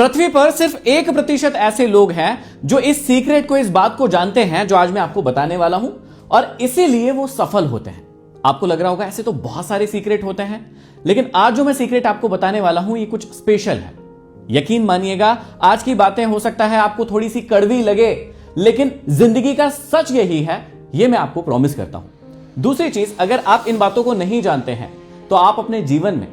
पृथ्वी पर सिर्फ 1% ऐसे लोग हैं जो इस सीक्रेट को, इस बात को जानते हैं जो आज मैं आपको बताने वाला हूं, और इसीलिए वो सफल होते हैं। आपको लग रहा होगा ऐसे तो बहुत सारे सीक्रेट होते हैं, लेकिन आज जो मैं सीक्रेट आपको बताने वाला हूं ये कुछ स्पेशल है। यकीन मानिएगा, आज की बातें हो सकता है आपको थोड़ी सी कड़वी लगे, लेकिन जिंदगी का सच यही है, ये मैं आपको प्रॉमिस करता हूं। दूसरी चीज, अगर आप इन बातों को नहीं जानते हैं तो आप अपने जीवन में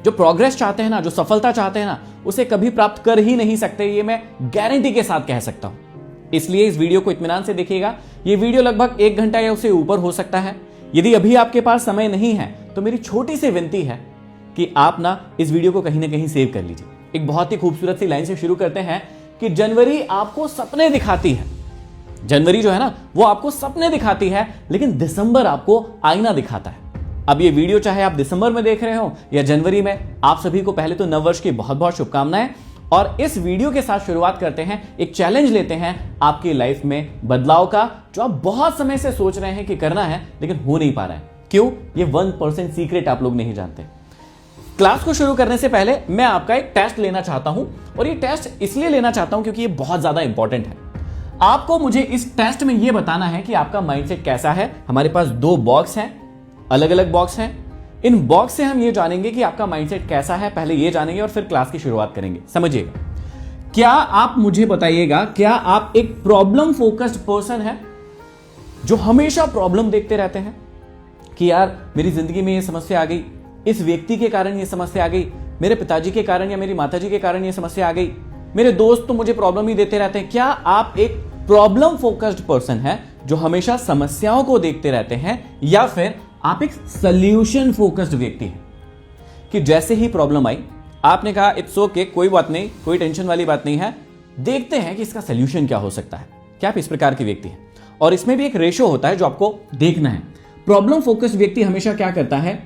जो प्रोग्रेस चाहते हैं ना, जो सफलता चाहते हैं ना, उसे कभी प्राप्त कर ही नहीं सकते, ये मैं गारंटी के साथ कह सकता हूं। इसलिए इस वीडियो को इत्मीनान से देखिएगा। ये वीडियो लगभग 1 घंटा या उससे ऊपर हो सकता है। यदि अभी आपके पास समय नहीं है तो मेरी छोटी सी विनती है कि आप ना इस वीडियो को कहीं ना कहीं सेव कर लीजिए। एक बहुत ही खूबसूरत सी लाइन से शुरू करते हैं कि जनवरी आपको सपने दिखाती है। जनवरी जो है ना, वो आपको सपने दिखाती है, लेकिन दिसंबर आपको आईना दिखाता है। अब ये वीडियो चाहे आप दिसंबर में देख रहे हो या जनवरी में, आप सभी को पहले तो नववर्ष की बहुत बहुत शुभकामनाएं। और इस वीडियो के साथ शुरुआत करते हैं, एक चैलेंज लेते हैं आपकी लाइफ में बदलाव का, जो आप बहुत समय से सोच रहे हैं कि करना है लेकिन हो नहीं पा रहा है। क्यों? ये 1% सीक्रेट आप लोग नहीं जानते। क्लास को शुरू करने से पहले मैं आपका एक टेस्ट लेना चाहता हूं, और ये टेस्ट इसलिए लेना चाहता हूं क्योंकि ये बहुत ज्यादा इंपॉर्टेंट है। आपको मुझे इस टेस्ट में यह बताना है कि आपका माइंडसेट कैसा है। हमारे पास 2 बॉक्स हैं, अलग अलग बॉक्स हैं। इन बॉक्स से हम ये जानेंगे कि आपका माइंडसेट कैसा है, पहले ये जानेंगे और फिर क्लास की शुरुआत करेंगे। समझिएगा, क्या आप मुझे बताइएगा, क्या आप एक प्रॉब्लम फोकस्ड पर्सन है जो हमेशा प्रॉब्लम देखते रहते हैं कि यार मेरी जिंदगी में ये समस्या आ गई, इस व्यक्ति के कारण ये समस्या आ गई, मेरे पिताजी के कारण या मेरी माताजी के कारण ये समस्या आ गई, मेरे दोस्त तो मुझे प्रॉब्लम ही देते रहते हैं। क्या आप एक प्रॉब्लम फोकस्ड पर्सन है जो हमेशा समस्याओं को देखते रहते हैं, या फिर आप एक सॉल्यूशन फोकस्ड व्यक्ति हैं कि जैसे ही प्रॉब्लम आई आपने कहा इट्स ओके, कोई बात नहीं, कोई टेंशन वाली बात नहीं है, देखते हैं कि इसका सॉल्यूशन क्या हो सकता है। क्या आप इस प्रकार के व्यक्ति हैं? और इसमें भी एक रेशो होता है जो आपको देखना है। प्रॉब्लम फोकस्ड व्यक्ति हमेशा क्या करता है,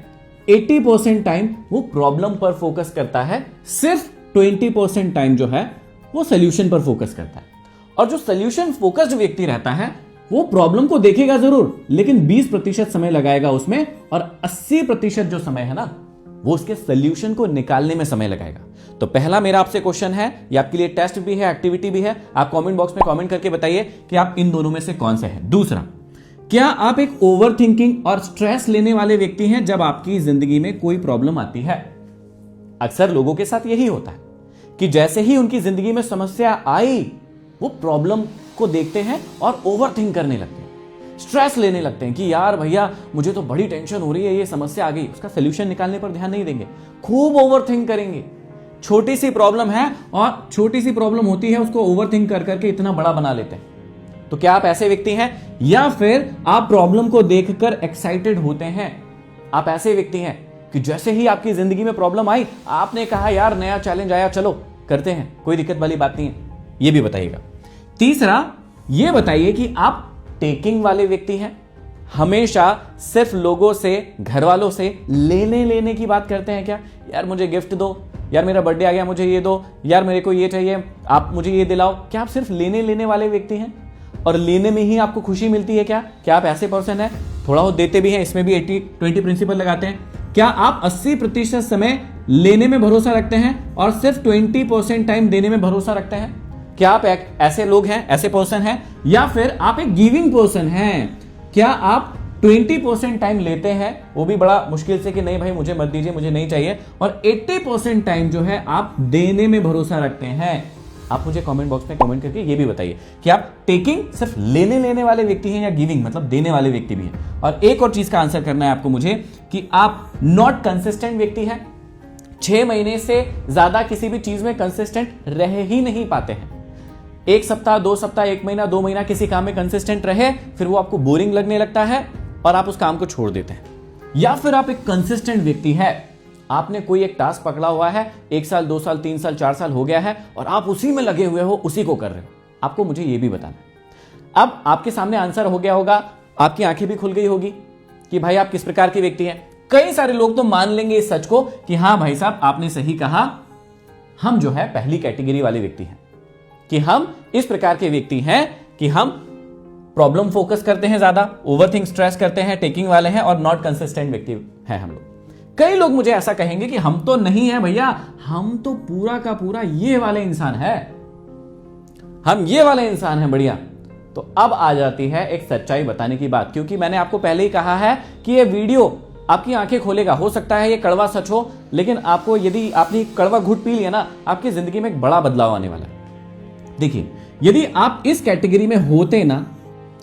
80% टाइम वो प्रॉब्लम पर फोकस करता है, सिर्फ 20% टाइम जो है वो सॉल्यूशन पर फोकस करता है। और जो सॉल्यूशन फोकस्ड व्यक्ति रहता है वो प्रॉब्लम को देखेगा जरूर, लेकिन 20% समय लगाएगा उसमें, और 80% जो समय है ना, वो उसके सॉल्यूशन को निकालने में समय लगाएगा। तो पहला मेरा आपसे क्वेश्चन है, ये आपके लिए टेस्ट भी है, एक्टिविटी भी है। आप कमेंट बॉक्स में कमेंट करके बताइए कि आप इन दोनों में से कौन से हैं। दूसरा, क्या आप एक ओवर थिंकिंग और स्ट्रेस लेने वाले व्यक्ति हैं जब आपकी जिंदगी में कोई प्रॉब्लम आती है? अक्सर लोगों के साथ यही होता है कि जैसे ही उनकी जिंदगी में समस्या आई, वो प्रॉब्लम को देखते हैं और ओवर थिंक करने लगते हैं, स्ट्रेस लेने लगते हैं कि यार भैया मुझे तो बड़ी टेंशन हो रही है, ये समस्या आ गई। उसका सॉल्यूशन निकालने पर ध्यान नहीं देंगे, खूब ओवर थिंक करेंगे। छोटी सी प्रॉब्लम है और छोटी सी प्रॉब्लम होती है, उसको ओवर थिंक कर करके इतना बड़ा बना लेते हैं। तो क्या आप ऐसे व्यक्ति हैं, या फिर आप प्रॉब्लम को देखकर एक्साइटेड होते हैं? आप ऐसे व्यक्ति हैं कि जैसे ही आपकी जिंदगी में प्रॉब्लम आई, आपने कहा यार नया चैलेंज आया, चलो करते हैं, कोई दिक्कत वाली बात नहीं है। ये भी बताइएगा। तीसरा, ये बताइए कि आप टेकिंग वाले व्यक्ति हैं, हमेशा सिर्फ लोगों से, घर वालों से लेने की बात करते हैं क्या? यार मुझे गिफ्ट दो, यार मेरा बर्थडे आ गया मुझे ये दो, यार मेरे को ये चाहिए, आप मुझे ये दिलाओ। क्या आप सिर्फ लेने वाले व्यक्ति हैं और लेने में ही आपको खुशी मिलती है? क्या आप ऐसे पर्सन हैं? थोड़ा बहुत देते भी हैं, इसमें भी 80-20 प्रिंसिपल लगाते हैं। क्या आप 80% समय लेने में भरोसा रखते हैं और सिर्फ 20% टाइम देने में भरोसा रखते हैं? क्या आप ऐसे लोग हैं, ऐसे पर्सन हैं, या फिर आप एक गिविंग पर्सन हैं? क्या आप 20% टाइम लेते हैं, वो भी बड़ा मुश्किल से कि नहीं भाई मुझे मत दीजिए, मुझे नहीं चाहिए, और 80% टाइम जो है आप देने में भरोसा रखते हैं? आप मुझे कमेंट बॉक्स में कमेंट करके ये भी बताइए कि आप टेकिंग सिर्फ लेने वाले व्यक्ति हैं या गिविंग मतलब देने वाले व्यक्ति भी हैं। और एक और चीज का आंसर करना है आपको मुझे कि आप नॉट कंसिस्टेंट व्यक्ति हैं, 6 महीने से ज्यादा किसी भी चीज में कंसिस्टेंट रह ही नहीं पाते हैं। 1 सप्ताह, 2 सप्ताह, 1 महीना, 2 महीना किसी काम में कंसिस्टेंट रहे, फिर वो आपको बोरिंग लगने लगता है और आप उस काम को छोड़ देते हैं। या फिर आप एक कंसिस्टेंट व्यक्ति है, आपने कोई एक टास्क पकड़ा हुआ है, 1 साल, 2 साल, 3 साल, 4 साल हो गया है और आप उसी में लगे हुए हो, उसी को कर रहे हो। आपको मुझे ये भी बताना है। अब आपके सामने आंसर हो गया होगा, आपकी आंखें भी खुल गई होगी कि भाई आप किस प्रकार के व्यक्ति हैं। कई सारे लोग तो मान लेंगे इस सच को कि हाँ भाई साहब आपने सही कहा, हम जो है पहली कैटेगरी वाले व्यक्ति हैं, कि हम इस प्रकार के व्यक्ति हैं कि हम प्रॉब्लम फोकस करते हैं, ज्यादा ओवरथिंक स्ट्रेस करते हैं, टेकिंग वाले हैं और नॉट कंसिस्टेंट व्यक्ति हैं हम लोग। कई लोग मुझे ऐसा कहेंगे कि हम तो नहीं है भैया, हम तो पूरा का पूरा ये वाले इंसान है, हम ये वाले इंसान हैं बढ़िया। तो अब आ जाती है एक सच्चाई बताने की बात, क्योंकि मैंने आपको पहले ही कहा है कि ये वीडियो आपकी आंखें खोलेगा। हो सकता है ये कड़वा सच हो, लेकिन आपको यदि आपने कड़वा घूंट पी लिया ना, आपकी जिंदगी में एक बड़ा बदलाव आने वाला है। देखिए, यदि आप इस कैटेगरी में होते ना,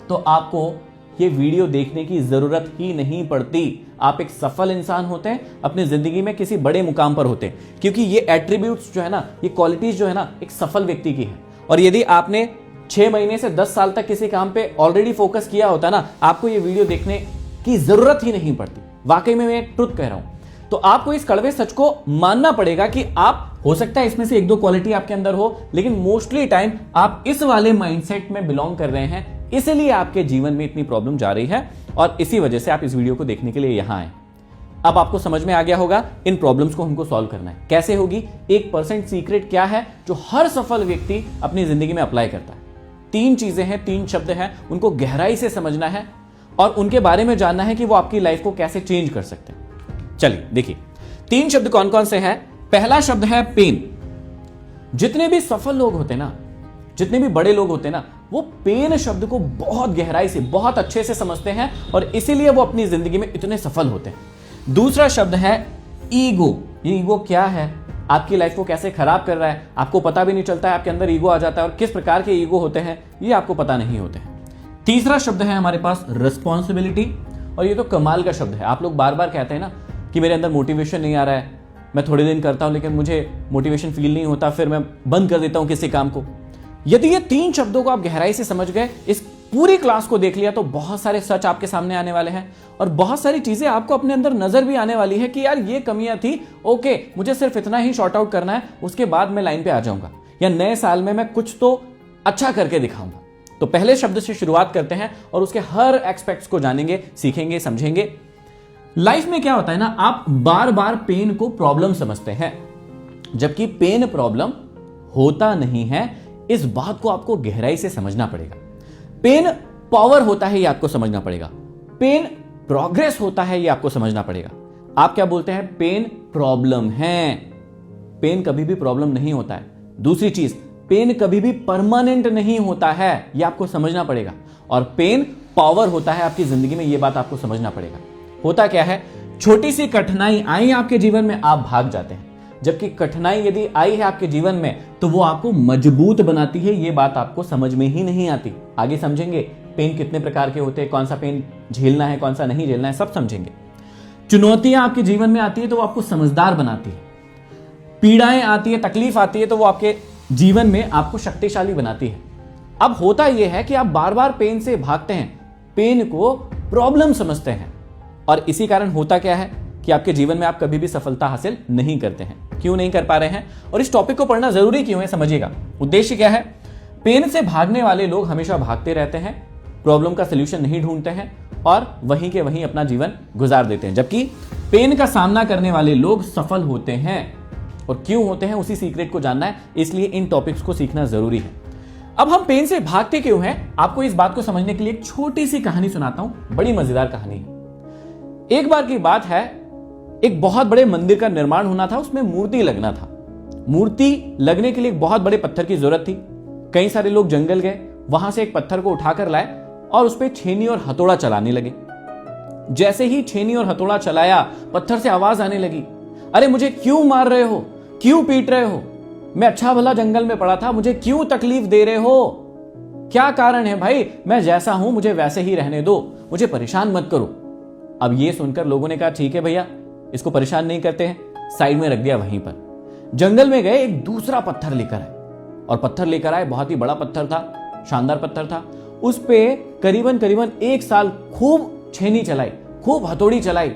तो आपको ये वीडियो देखने की जरूरत ही नहीं पड़ती। आप एक सफल इंसान होते हैं, अपनी जिंदगी में किसी बड़े मुकाम पर होते हैं, क्योंकि ये एट्रीब्यूट्स जो है ना, ये क्वालिटीज जो है ना, एक सफल व्यक्ति की है। और यदि आपने 6 महीने से 10 साल तक किसी काम पे ऑलरेडी फोकस किया होता ना, आपको ये वीडियो देखने की जरूरत ही नहीं पड़ती। वाकई में मैं ट्रुथ कह रहा हूं। तो आपको इस कड़वे सच को मानना पड़ेगा कि आप, हो सकता है इसमें से 1-2 क्वालिटी आपके अंदर हो, लेकिन मोस्टली टाइम आप इस वाले माइंडसेट में बिलोंग कर रहे हैं, इसलिए आपके जीवन में इतनी प्रॉब्लम जा रही है और इसी वजह से आप इस वीडियो को देखने के लिए यहां आए। अब आपको समझ में आ गया होगा इन प्रॉब्लम्स को हमको सॉल्व करना है कैसे होगी। 1% सीक्रेट क्या है जो हर सफल व्यक्ति अपनी जिंदगी में अप्लाई करता है। 3 चीजें हैं, 3 शब्द हैं, उनको गहराई से समझना है और उनके बारे में जानना है कि वो आपकी लाइफ को कैसे चेंज कर सकते हैं। चलिए देखिए, 3 शब्द कौन कौन से हैं। पहला शब्द है पेन। जितने भी सफल लोग होते ना, जितने भी बड़े लोग होते ना, वो पेन शब्द को बहुत गहराई से, बहुत अच्छे से समझते हैं और इसीलिए वो अपनी जिंदगी में इतने सफल होते हैं। दूसरा शब्द है ईगो। ये ईगो क्या है, आपकी लाइफ को कैसे खराब कर रहा है, आपको पता भी नहीं चलता है, आपके अंदर ईगो आ जाता है और किस प्रकार के ईगो होते हैं ये आपको पता नहीं होते हैं। तीसरा शब्द है हमारे पास रिस्पॉन्सिबिलिटी, और ये तो कमाल का शब्द है। आप लोग बार बार कहते हैं ना कि मेरे अंदर मोटिवेशन नहीं आ रहा है, मैं थोड़े दिन करता हूं लेकिन मुझे मोटिवेशन फील नहीं होता, फिर मैं बंद कर देता हूं किसी काम को। यदि ये 3 शब्दों को आप गहराई से समझ गए, इस पूरी क्लास को देख लिया, तो बहुत सारे सच आपके सामने आने वाले हैं और बहुत सारी चीजें आपको अपने अंदर नजर भी आने वाली है कि यार ये कमियां थी, ओके मुझे सिर्फ इतना ही शॉर्ट आउट करना है, उसके बाद मैं लाइन पे आ जाऊंगा, या नए साल में मैं कुछ तो अच्छा करके दिखाऊंगा। तो पहले शब्द से शुरुआत करते हैं और उसके हर एस्पेक्ट्स को जानेंगे, सीखेंगे, समझेंगे। लाइफ में क्या होता है ना, आप बार बार पेन को प्रॉब्लम समझते हैं, जबकि पेन प्रॉब्लम होता नहीं है। इस बात को आपको गहराई से समझना पड़ेगा। पेन पावर होता है, ये आपको समझना पड़ेगा। पेन प्रोग्रेस होता है, ये आपको समझना पड़ेगा। आप क्या बोलते हैं, पेन प्रॉब्लम है। पेन कभी भी प्रॉब्लम नहीं होता है। दूसरी चीज, पेन कभी भी परमानेंट नहीं होता है, ये आपको समझना पड़ेगा। और पेन पावर होता है आपकी जिंदगी में, ये बात आपको समझना पड़ेगा। होता क्या है, छोटी सी कठिनाई आई आपके जीवन में, आप भाग जाते हैं, जबकि कठिनाई यदि आई है आपके जीवन में तो वो आपको मजबूत बनाती है। ये बात आपको समझ में ही नहीं आती। आगे समझेंगे पेन कितने प्रकार के होते हैं, कौन सा पेन झेलना है, कौन सा नहीं झेलना है, सब समझेंगे। चुनौतियां आपके जीवन में आती है तो वो आपको समझदार बनाती है। पीड़ाएं आती है, तकलीफ आती है तो वो आपके जीवन में आपको शक्तिशाली बनाती है। अब होता यह है कि आप बार बार पेन से भागते हैं, पेन को प्रॉब्लम समझते हैं, और इसी कारण होता क्या है कि आपके जीवन में आप कभी भी सफलता हासिल नहीं करते हैं। क्यों नहीं कर पा रहे हैं और इस टॉपिक को पढ़ना जरूरी क्यों है, समझिएगा। उद्देश्य क्या है, पेन से भागने वाले लोग हमेशा भागते रहते हैं, प्रॉब्लम का सलूशन नहीं ढूंढते हैं और वहीं के वहीं अपना जीवन गुजार देते हैं, जबकि पेन का सामना करने वाले लोग सफल होते हैं। और क्यों होते हैं, उसी सीक्रेट को जानना है, इसलिए इन टॉपिक्स को सीखना जरूरी है। अब हम पेन से भागते क्यों हैं, आपको इस बात को समझने के लिए एक छोटी सी कहानी सुनाता हूं। बड़ी मजेदार कहानी है। एक बार की बात है, एक बहुत बड़े मंदिर का निर्माण होना था, उसमें मूर्ति लगना था। मूर्ति लगने के लिए एक बहुत बड़े पत्थर की जरूरत थी। कई सारे लोग जंगल गए, वहां से एक पत्थर को उठाकर लाए और उस पर छेनी और हथौड़ा चलाने लगे। जैसे ही छेनी और हथौड़ा चलाया, पत्थर से आवाज आने लगी, अरे मुझे क्यों मार रहे हो, क्यों पीट रहे हो, मैं अच्छा भला जंगल में पड़ा था, मुझे क्यों तकलीफ दे रहे हो, क्या कारण है भाई, मैं जैसा हूं मुझे वैसे ही रहने दो, मुझे परेशान मत करो। अब ये सुनकर लोगों ने कहा ठीक है भैया, इसको परेशान नहीं करते हैं, साइड में रख दिया। वहीं पर जंगल में गए, एक दूसरा पत्थर लेकर आए, और पत्थर लेकर आए, बहुत ही बड़ा पत्थर था, शानदार पत्थर था। उस पे करीबन 1 साल खूब छेनी चलाई, खूब हथौड़ी चलाई,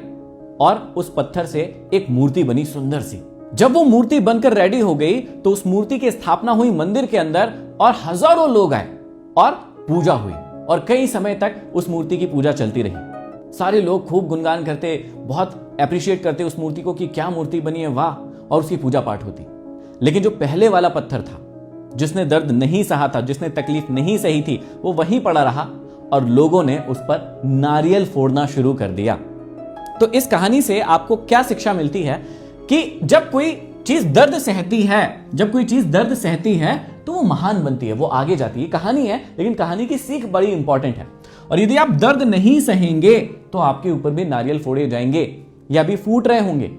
और उस पत्थर से एक मूर्ति बनी सुंदर सी। जब वो मूर्ति बनकर रेडी हो गई तो उस मूर्ति की स्थापना हुई मंदिर के अंदर, और हजारों लोग आए और पूजा हुई, और कई समय तक उस मूर्ति की पूजा चलती रही। सारे लोग खूब गुणगान करते, बहुत अप्रिशिएट करते उस मूर्ति को कि क्या मूर्ति बनी है, वाह, और उसकी पूजा पाठ होती। लेकिन जो पहले वाला पत्थर था, जिसने दर्द नहीं सहा था, जिसने तकलीफ नहीं सही थी, वो वहीं पड़ा रहा और लोगों ने उस पर नारियल फोड़ना शुरू कर दिया। तो इस कहानी से आपको क्या शिक्षा मिलती है कि जब कोई चीज दर्द सहती है, जब कोई चीज दर्द सहती है तो वो महान बनती है, वो आगे जाती है। कहानी है, लेकिन कहानी की सीख बड़ी इंपॉर्टेंट है। और यदि आप दर्द नहीं सहेंगे तो आपके ऊपर भी नारियल फोड़े जाएंगे या अभी फूट रहे होंगे।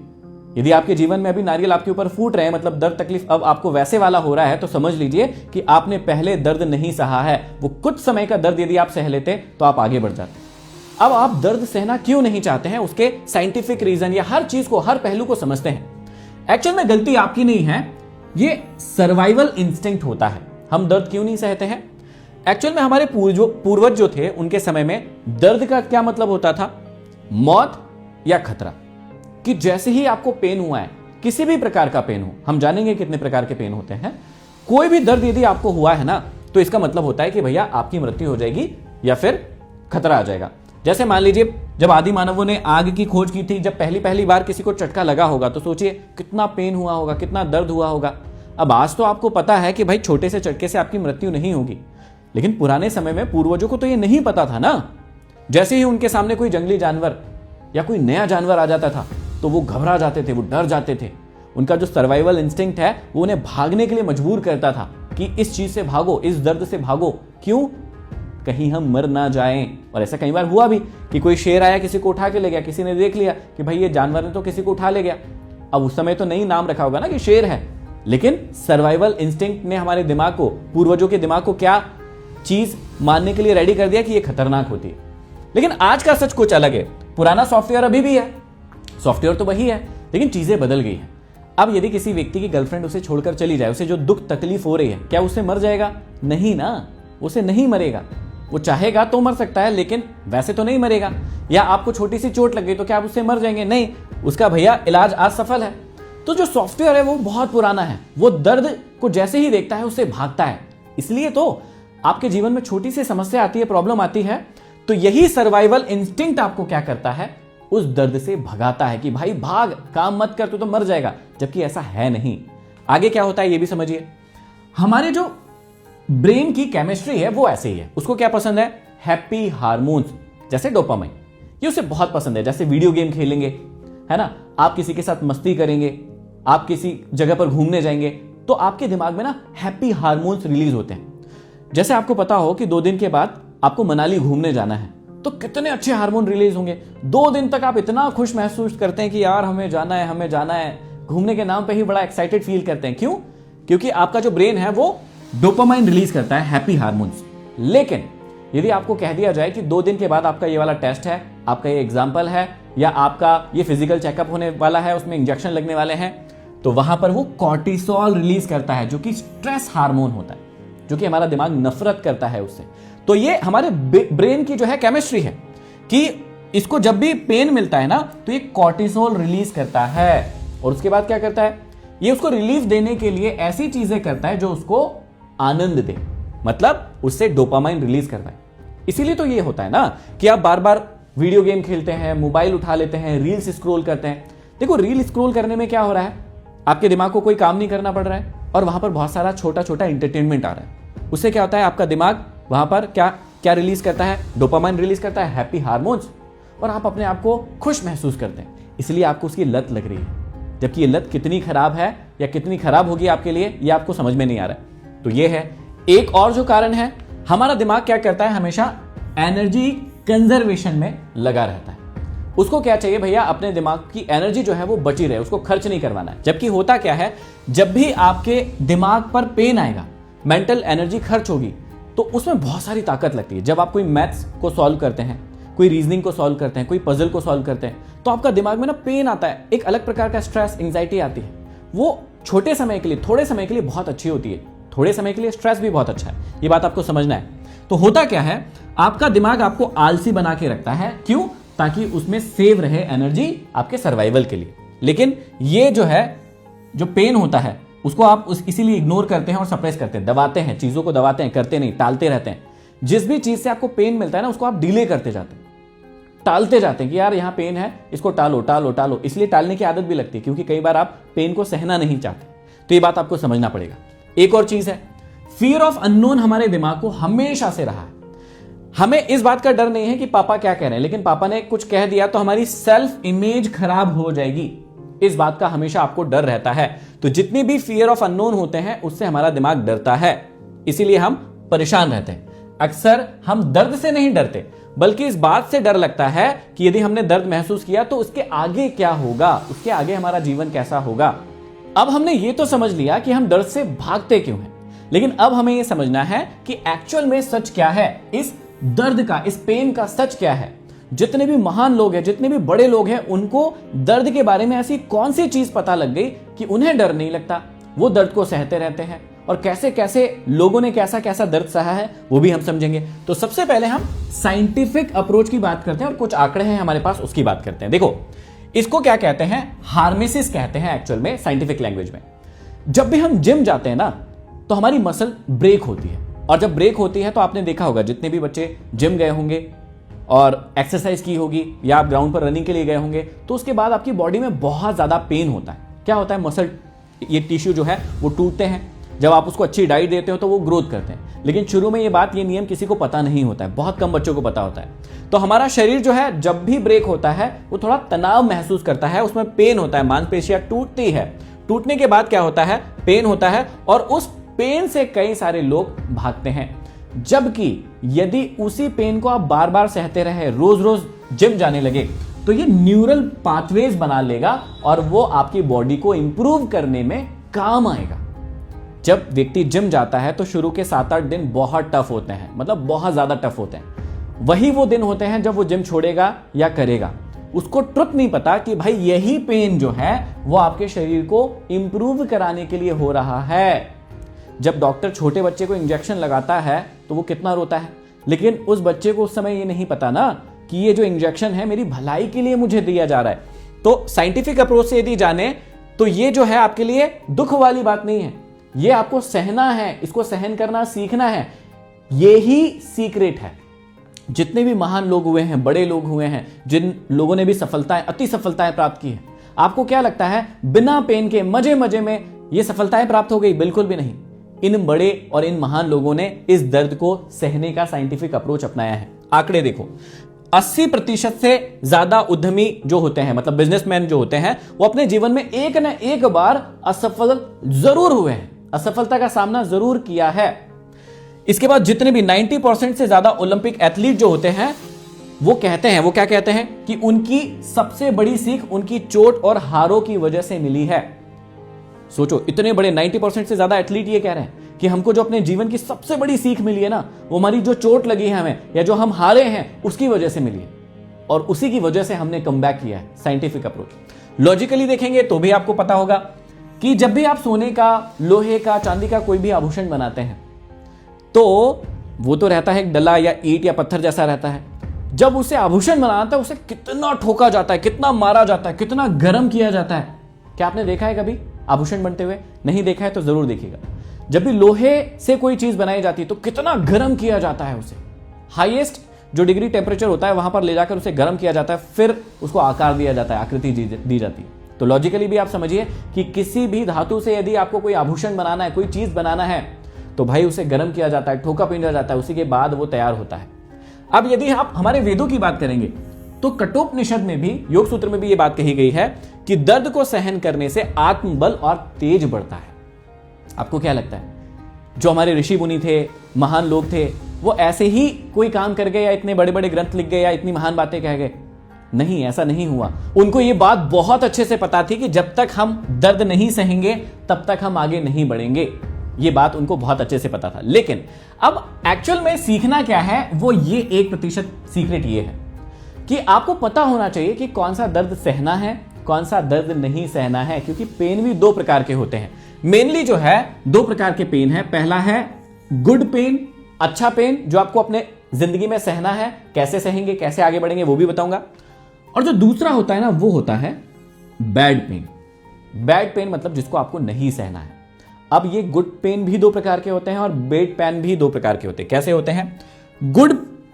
यदि आपके जीवन में अभी नारियल आपके ऊपर फूट रहे हैं, मतलब दर्द तकलीफ अब आपको वैसे वाला हो रहा है, तो समझ लीजिए कि आपने पहले दर्द नहीं सहा है। वो कुछ समय का दर्द यदि आप सह लेते तो आप आगे बढ़ जाते। अब आप दर्द सहना क्यों नहीं चाहते हैं, उसके साइंटिफिक रीजन या हर चीज को, हर पहलू को समझते हैं। एक्चुअल में गलती आपकी नहीं है, ये सर्वाइवल इंस्टिंक्ट होता है। हम दर्द क्यों नहीं सहते हैं? एक्चुअल में हमारे पूर्वज जो थे उनके समय में दर्द का क्या मतलब होता था? मौत या खतरा। कि जैसे ही आपको पेन हुआ है, किसी भी प्रकार का पेन हो, हम जानेंगे कितने प्रकार के पेन होते हैं, कोई भी दर्द यदि आपको हुआ है ना, तो इसका मतलब होता है कि भैया आपकी मृत्यु हो जाएगी या फिर खतरा आ जाएगा। जैसे मान लीजिए जब आदि मानवों ने आग की खोज की थी, जब पहली बार किसी को चटका लगा होगा तो सोचिए कितना पेन हुआ होगा, कितना दर्द हुआ होगा। अब आज तो आपको पता है कि भाई छोटे से चटके से आपकी मृत्यु नहीं होगी, लेकिन पुराने समय में पूर्वजों को तो ये नहीं पता था ना। जैसे ही उनके सामने कोई जंगली जानवर या कोई नया जानवर आ जाता था तो वो घबरा जाते थे, वो डर जाते थे। उनका जो सर्वाइवल इंस्टिंक्ट है वो उन्हें भागने के लिए मजबूर करता था कि इस चीज से भागो, इस दर्द से भागो। क्यों? कहीं हम मर ना जाएं। और ऐसा कई बार हुआ भी कि कोई शेर आया, किसी को उठा के ले गया, किसी ने देख लिया कि भाई ये जानवर ने तो किसी को उठा ले गया। अब उस समय तो नहीं नाम रखा होगा ना कि शेर है, लेकिन सर्वाइवल इंस्टिंक्ट ने हमारे दिमाग को, पूर्वजों के दिमाग को क्या चीज मानने के लिए रेडी कर दिया कि ये खतरनाक होती है। लेकिन आज का सच कुछ अलग है। पुराना सॉफ्टवेयर अभी भी है, सॉफ्टवेयर तो वही है, लेकिन चीजें बदल गई हैं। अब यदि किसी व्यक्ति की गर्लफ्रेंड उसे छोड़कर चली जाए, उसे जो दुख तकलीफ हो रही है, क्या उससे मर जाएगा? नहीं ना, उसे नहीं मरेगा। वो चाहेगा तो मर सकता है, लेकिन वैसे तो नहीं मरेगा। या आपको छोटी सी चोट लग गई तो क्या आप उससे मर जाएंगे? नहीं, उसका भैया इलाज आज सफल है। तो जो सॉफ्टवेयर है वो बहुत पुराना है, वो दर्द को जैसे ही देखता है उससे भागता है। इसलिए तो आपके जीवन में छोटी सी समस्या आती है, प्रॉब्लम आती है, तो यही सर्वाइवल इंस्टिंक्ट आपको क्या करता है? उस दर्द से भगाता है कि भाई भाग, काम मत कर, तू तो मर जाएगा। जबकि ऐसा है नहीं। आगे क्या होता है ये भी समझिए। हमारे जो ब्रेन की केमिस्ट्री है वो ऐसे ही है। उसको क्या पसंद है? हैप्पी हार्मोन्स, जैसे डोपामाइन, ये उसे बहुत पसंद है। जैसे वीडियो गेम खेलेंगे, है ना, आप किसी के साथ मस्ती करेंगे, आप किसी जगह पर घूमने जाएंगे, तो आपके दिमाग में ना हैप्पी हार्मोन्स रिलीज होते हैं। जैसे आपको पता हो कि 2 दिन के बाद आपको मनाली घूमने जाना है, तो कितने अच्छे हार्मोन रिलीज होंगे। 2 दिन तक आप इतना खुश महसूस करते हैं कि यार हमें जाना है, हमें जाना है। घूमने के नाम पे ही बड़ा एक्साइटेड फील करते हैं। क्यों? क्योंकि आपका जो ब्रेन है वो डोपामाइन रिलीज करता है, हैप्पी हार्मोन्स। लेकिन यदि आपको कह दिया जाए कि 2 दिन के बाद आपका ये वाला टेस्ट है, आपका ये एग्जाम्पल है, या आपका ये फिजिकल चेकअप होने वाला है, उसमें इंजेक्शन लगने वाले हैं, तो वहां पर वो कॉर्टिसोल रिलीज करता है, जो कि स्ट्रेस हार्मोन होता है, जो कि हमारा दिमाग नफरत करता है उससे। तो ये हमारे ब्रेन की जो है केमिस्ट्री है कि इसको जब भी पेन मिलता है ना, तो ये कॉर्टिसोल रिलीज करता है। और उसके बाद क्या करता है? ये उसको रिलीफ देने के लिए ऐसी चीजें करता है जो उसको आनंद दे, मतलब उससे डोपामाइन रिलीज करता है। इसीलिए तो ये होता है ना कि आप बार बार वीडियो गेम खेलते हैं, मोबाइल उठा लेते हैं, रील्स स्क्रॉल करते हैं। देखो, रील स्क्रॉल करने में क्या हो रहा है? आपके दिमाग को कोई काम नहीं करना पड़ रहा है और वहां पर बहुत सारा छोटा छोटा एंटरटेनमेंट आ रहा है। उससे क्या होता है? आपका दिमाग वहां पर क्या रिलीज करता है? डोपामाइन रिलीज करता है, हैप्पी हार्मोन्स, और आप अपने आप को खुश महसूस करते हैं। इसलिए आपको उसकी लत लग रही है। जबकि ये लत कितनी खराब है या कितनी खराब होगी आपके लिए, ये आपको समझ में नहीं आ रहा है। तो ये है एक और जो कारण है। हमारा दिमाग क्या करता है? हमेशा एनर्जी कंजर्वेशन में लगा रहता है। उसको क्या चाहिए भैया? अपने दिमाग की एनर्जी जो है वो बची रहे, उसको खर्च नहीं करवाना है। जबकि होता क्या है, जब भी आपके दिमाग पर पेन आएगा, मेंटल एनर्जी खर्च होगी, तो उसमें बहुत सारी ताकत लगती है। जब आप कोई मैथ्स को सॉल्व करते हैं, कोई रीजनिंग को सॉल्व करते हैं, कोई पजल को सॉल्व करते हैं, तो आपका दिमाग में ना पेन आता है, एक अलग प्रकार का स्ट्रेस, एंजाइटी आती है। वो छोटे समय के लिए, थोड़े समय के लिए बहुत अच्छी होती है। थोड़े समय के लिए स्ट्रेस भी बहुत अच्छा है, ये बात आपको समझना है। तो होता क्या है, आपका दिमाग आपको आलसी बना के रखता है। क्यों? ताकि उसमें सेव रहे एनर्जी आपके सर्वाइवल के लिए। लेकिन ये जो है, जो पेन होता है, उसको आप इसीलिए इग्नोर करते हैं और सप्रेस करते हैं, दबाते हैं, चीजों को दबाते हैं, करते नहीं, टालते रहते हैं। जिस भी चीज से आपको पेन मिलता है ना, उसको आप डिले करते जाते हैं, टालते जाते हैं कि यार यहाँ पेन है, इसको टालो टालो टालो। इसलिए टालने की आदत भी लगती है, क्योंकि कई बार आप पेन को सहना नहीं चाहते। तो ये बात आपको समझना पड़ेगा। एक और चीज है, फियर ऑफ अननोन हमारे दिमाग को हमेशा से रहा है। हमें इस बात का डर नहीं है कि पापा क्या कह रहे हैं, लेकिन पापा ने कुछ कह दिया तो हमारी सेल्फ इमेज खराब हो जाएगी, इस बात का हमेशा आपको डर रहता है। तो जितनी भी फियर ऑफ अननोन होते हैं उससे हमारा दिमाग डरता है, इसीलिए हम परेशान रहते हैं। अक्सर हम दर्द से नहीं डरते, बल्कि इस बात से डर लगता है कि यदि हमने दर्द महसूस किया तो उसके आगे क्या होगा, उसके आगे हमारा जीवन कैसा होगा। अब हमने ये तो समझ लिया कि हम दर्द से भागते क्यों हैं, लेकिन अब हमें यह समझना है कि एक्चुअल में सच क्या है, इस दर्द का, इस पेन का सच क्या है। जितने भी महान लोग हैं, जितने भी बड़े लोग हैं, उनको दर्द के बारे में ऐसी कौन सी चीज पता लग गई कि उन्हें डर नहीं लगता, वो दर्द को सहते रहते हैं। और कैसे कैसे लोगों ने कैसा कैसा दर्द सहा है वो भी हम समझेंगे। तो सबसे पहले हम साइंटिफिक अप्रोच की बात करते हैं और कुछ आंकड़े हैं हमारे पास, उसकी बात करते हैं। देखो, इसको क्या कहते हैं, हार्मेसिस कहते हैं एक्चुअल में साइंटिफिक लैंग्वेज में। जब भी हम जिम जाते हैं ना तो हमारी मसल ब्रेक होती है, और जब ब्रेक होती है तो आपने देखा होगा, जितने भी बच्चे जिम गए होंगे और एक्सरसाइज की होगी या आप ग्राउंड पर रनिंग के लिए गए होंगे, तो उसके बाद आपकी बॉडी में बहुत ज्यादा पेन होता है। क्या होता है, मसल, ये टिश्यू जो है वो टूटते हैं। जब आप उसको अच्छी डाइट देते हो तो वो ग्रोथ करते हैं, लेकिन शुरू में ये नियम किसी को पता नहीं होता है, बहुत कम बच्चों को पता होता है। तो हमारा शरीर जो है जब भी ब्रेक होता है वो थोड़ा तनाव महसूस करता है, उसमें पेन होता है, मांसपेशियां टूटती है। टूटने के बाद क्या होता है, पेन होता है, और उस पेन से कई सारे लोग भागते हैं। जबकि यदि उसी पेन को आप बार बार सहते रहे, रोज रोज जिम जाने लगे, तो ये न्यूरल पाथवेज बना लेगा और वो आपकी बॉडी को इंप्रूव करने में काम आएगा। जब व्यक्ति जिम जाता है तो शुरू के 7-8 दिन बहुत टफ होते हैं, मतलब बहुत ज्यादा टफ होते हैं। वही वो दिन होते हैं जब वो जिम छोड़ेगा या करेगा। उसको ट्रुथ नहीं पता कि भाई यही पेन जो है वो आपके शरीर को इंप्रूव कराने के लिए हो रहा है। जब डॉक्टर छोटे बच्चे को इंजेक्शन लगाता है तो वो कितना रोता है, लेकिन उस बच्चे को उस समय ये नहीं पता ना कि ये जो इंजेक्शन है मेरी भलाई के लिए मुझे दिया जा रहा है। तो साइंटिफिक अप्रोच से यदि जाने तो ये जो है आपके लिए दुख वाली बात नहीं है, ये आपको सहना है, इसको सहन करना सीखना है। ये ही सीक्रेट है। जितने भी महान लोग हुए हैं, बड़े लोग हुए हैं, जिन लोगों ने भी सफलताएं, अति सफलताएं प्राप्त की है, आपको क्या लगता है बिना पेन के मजे मजे में ये सफलताएं प्राप्त हो गई? बिल्कुल भी नहीं। इन बड़े और इन महान लोगों ने इस दर्द को सहने का साइंटिफिक अप्रोच अपनाया है। आंकड़े देखो, 80% से ज्यादा उद्यमी जो होते हैं, मतलब बिजनेसमैन जो होते हैं, वो अपने जीवन में एक न एक बार असफल जरूर हुए हैं, असफलता का सामना जरूर किया है। इसके बाद जितने भी 90% से ज्यादा ओलंपिक एथलीट जो होते हैं वो कहते हैं, वो क्या कहते हैं कि उनकी सबसे बड़ी सीख उनकी चोट और हारों की वजह से मिली है। सोचो, इतने बड़े 90% से ज्यादा एथलीट ये कह रहे हैं कि हमको जो अपने जीवन की सबसे बड़ी सीख मिली है ना, वो हमारी जो चोट लगी है हमें, या जो हम हारे हैं उसकी वजह से मिली है, और उसी की वजह से हमने कमबैक किया है। Scientific approach. लॉजिकली देखेंगे तो भी आपको पता होगा कि जब भी आप सोने का, लोहे का, चांदी का कोई भी आभूषण बनाते हैं तो वो तो रहता है एक डला या ईंट या पत्थर जैसा रहता है। जब उसे आभूषण बनाता है उसे कितना ठोका जाता है, कितना मारा जाता है, कितना गर्म किया जाता है। क्या आपने देखा है कभी आभूषण बनते हुए? नहीं देखा है तो जरूर देखिएगा। जब भी लोहे से कोई चीज बनाई जाती है तो कितना गर्म किया जाता है उसे, हाईएस्ट जो डिग्री टेम्परेचर होता है वहां पर ले जाकर उसे गर्म किया जाता है, फिर उसको आकार दिया जाता है, आकृति दी जाती है। तो लॉजिकली भी आप समझिए कि किसी भी धातु से यदि आपको कोई आभूषण बनाना है, कोई चीज बनाना है, तो भाई उसे गर्म किया जाता है, ठोका पीटा जाता है, उसी के बाद वो तैयार होता है। अब यदि आप हमारे वेदों की बात करेंगे तो कठोपनिषद में भी, योग सूत्र में भी ये बात कही गई है कि दर्द को सहन करने से आत्मबल और तेज बढ़ता है। आपको क्या लगता है जो हमारे ऋषि मुनि थे, महान लोग थे, वो ऐसे ही कोई काम कर गए या इतने बड़े बड़े ग्रंथ लिख गए या इतनी महान बातें कह गए? नहीं, ऐसा नहीं हुआ। उनको ये बात बहुत अच्छे से पता थी कि जब तक हम दर्द नहीं सहेंगे तब तक हम आगे नहीं बढ़ेंगे। ये बात उनको बहुत अच्छे से पता था। लेकिन अब एक्चुअल में सीखना क्या है, वो ये 1% सीक्रेट ये है कि आपको पता होना चाहिए कि कौन सा दर्द सहना है, कौन सा दर्द नहीं सहना है। क्योंकि पेन भी 2 प्रकार के होते हैं। मेनली जो है 2 प्रकार के पेन है। पहला है गुड पेन, अच्छा पेन, जो आपको अपने जिंदगी में सहना है। कैसे सहेंगे, कैसे आगे बढ़ेंगे, वो भी बताऊंगा। और जो दूसरा होता है ना, वो होता है बैड पेन। बैड पेन मतलब जिसको आपको नहीं सहना है। अब ये गुड पेन भी 2 प्रकार के होते हैं और बैड पेन भी 2 प्रकार के होते हैं। कैसे होते हैं? गुड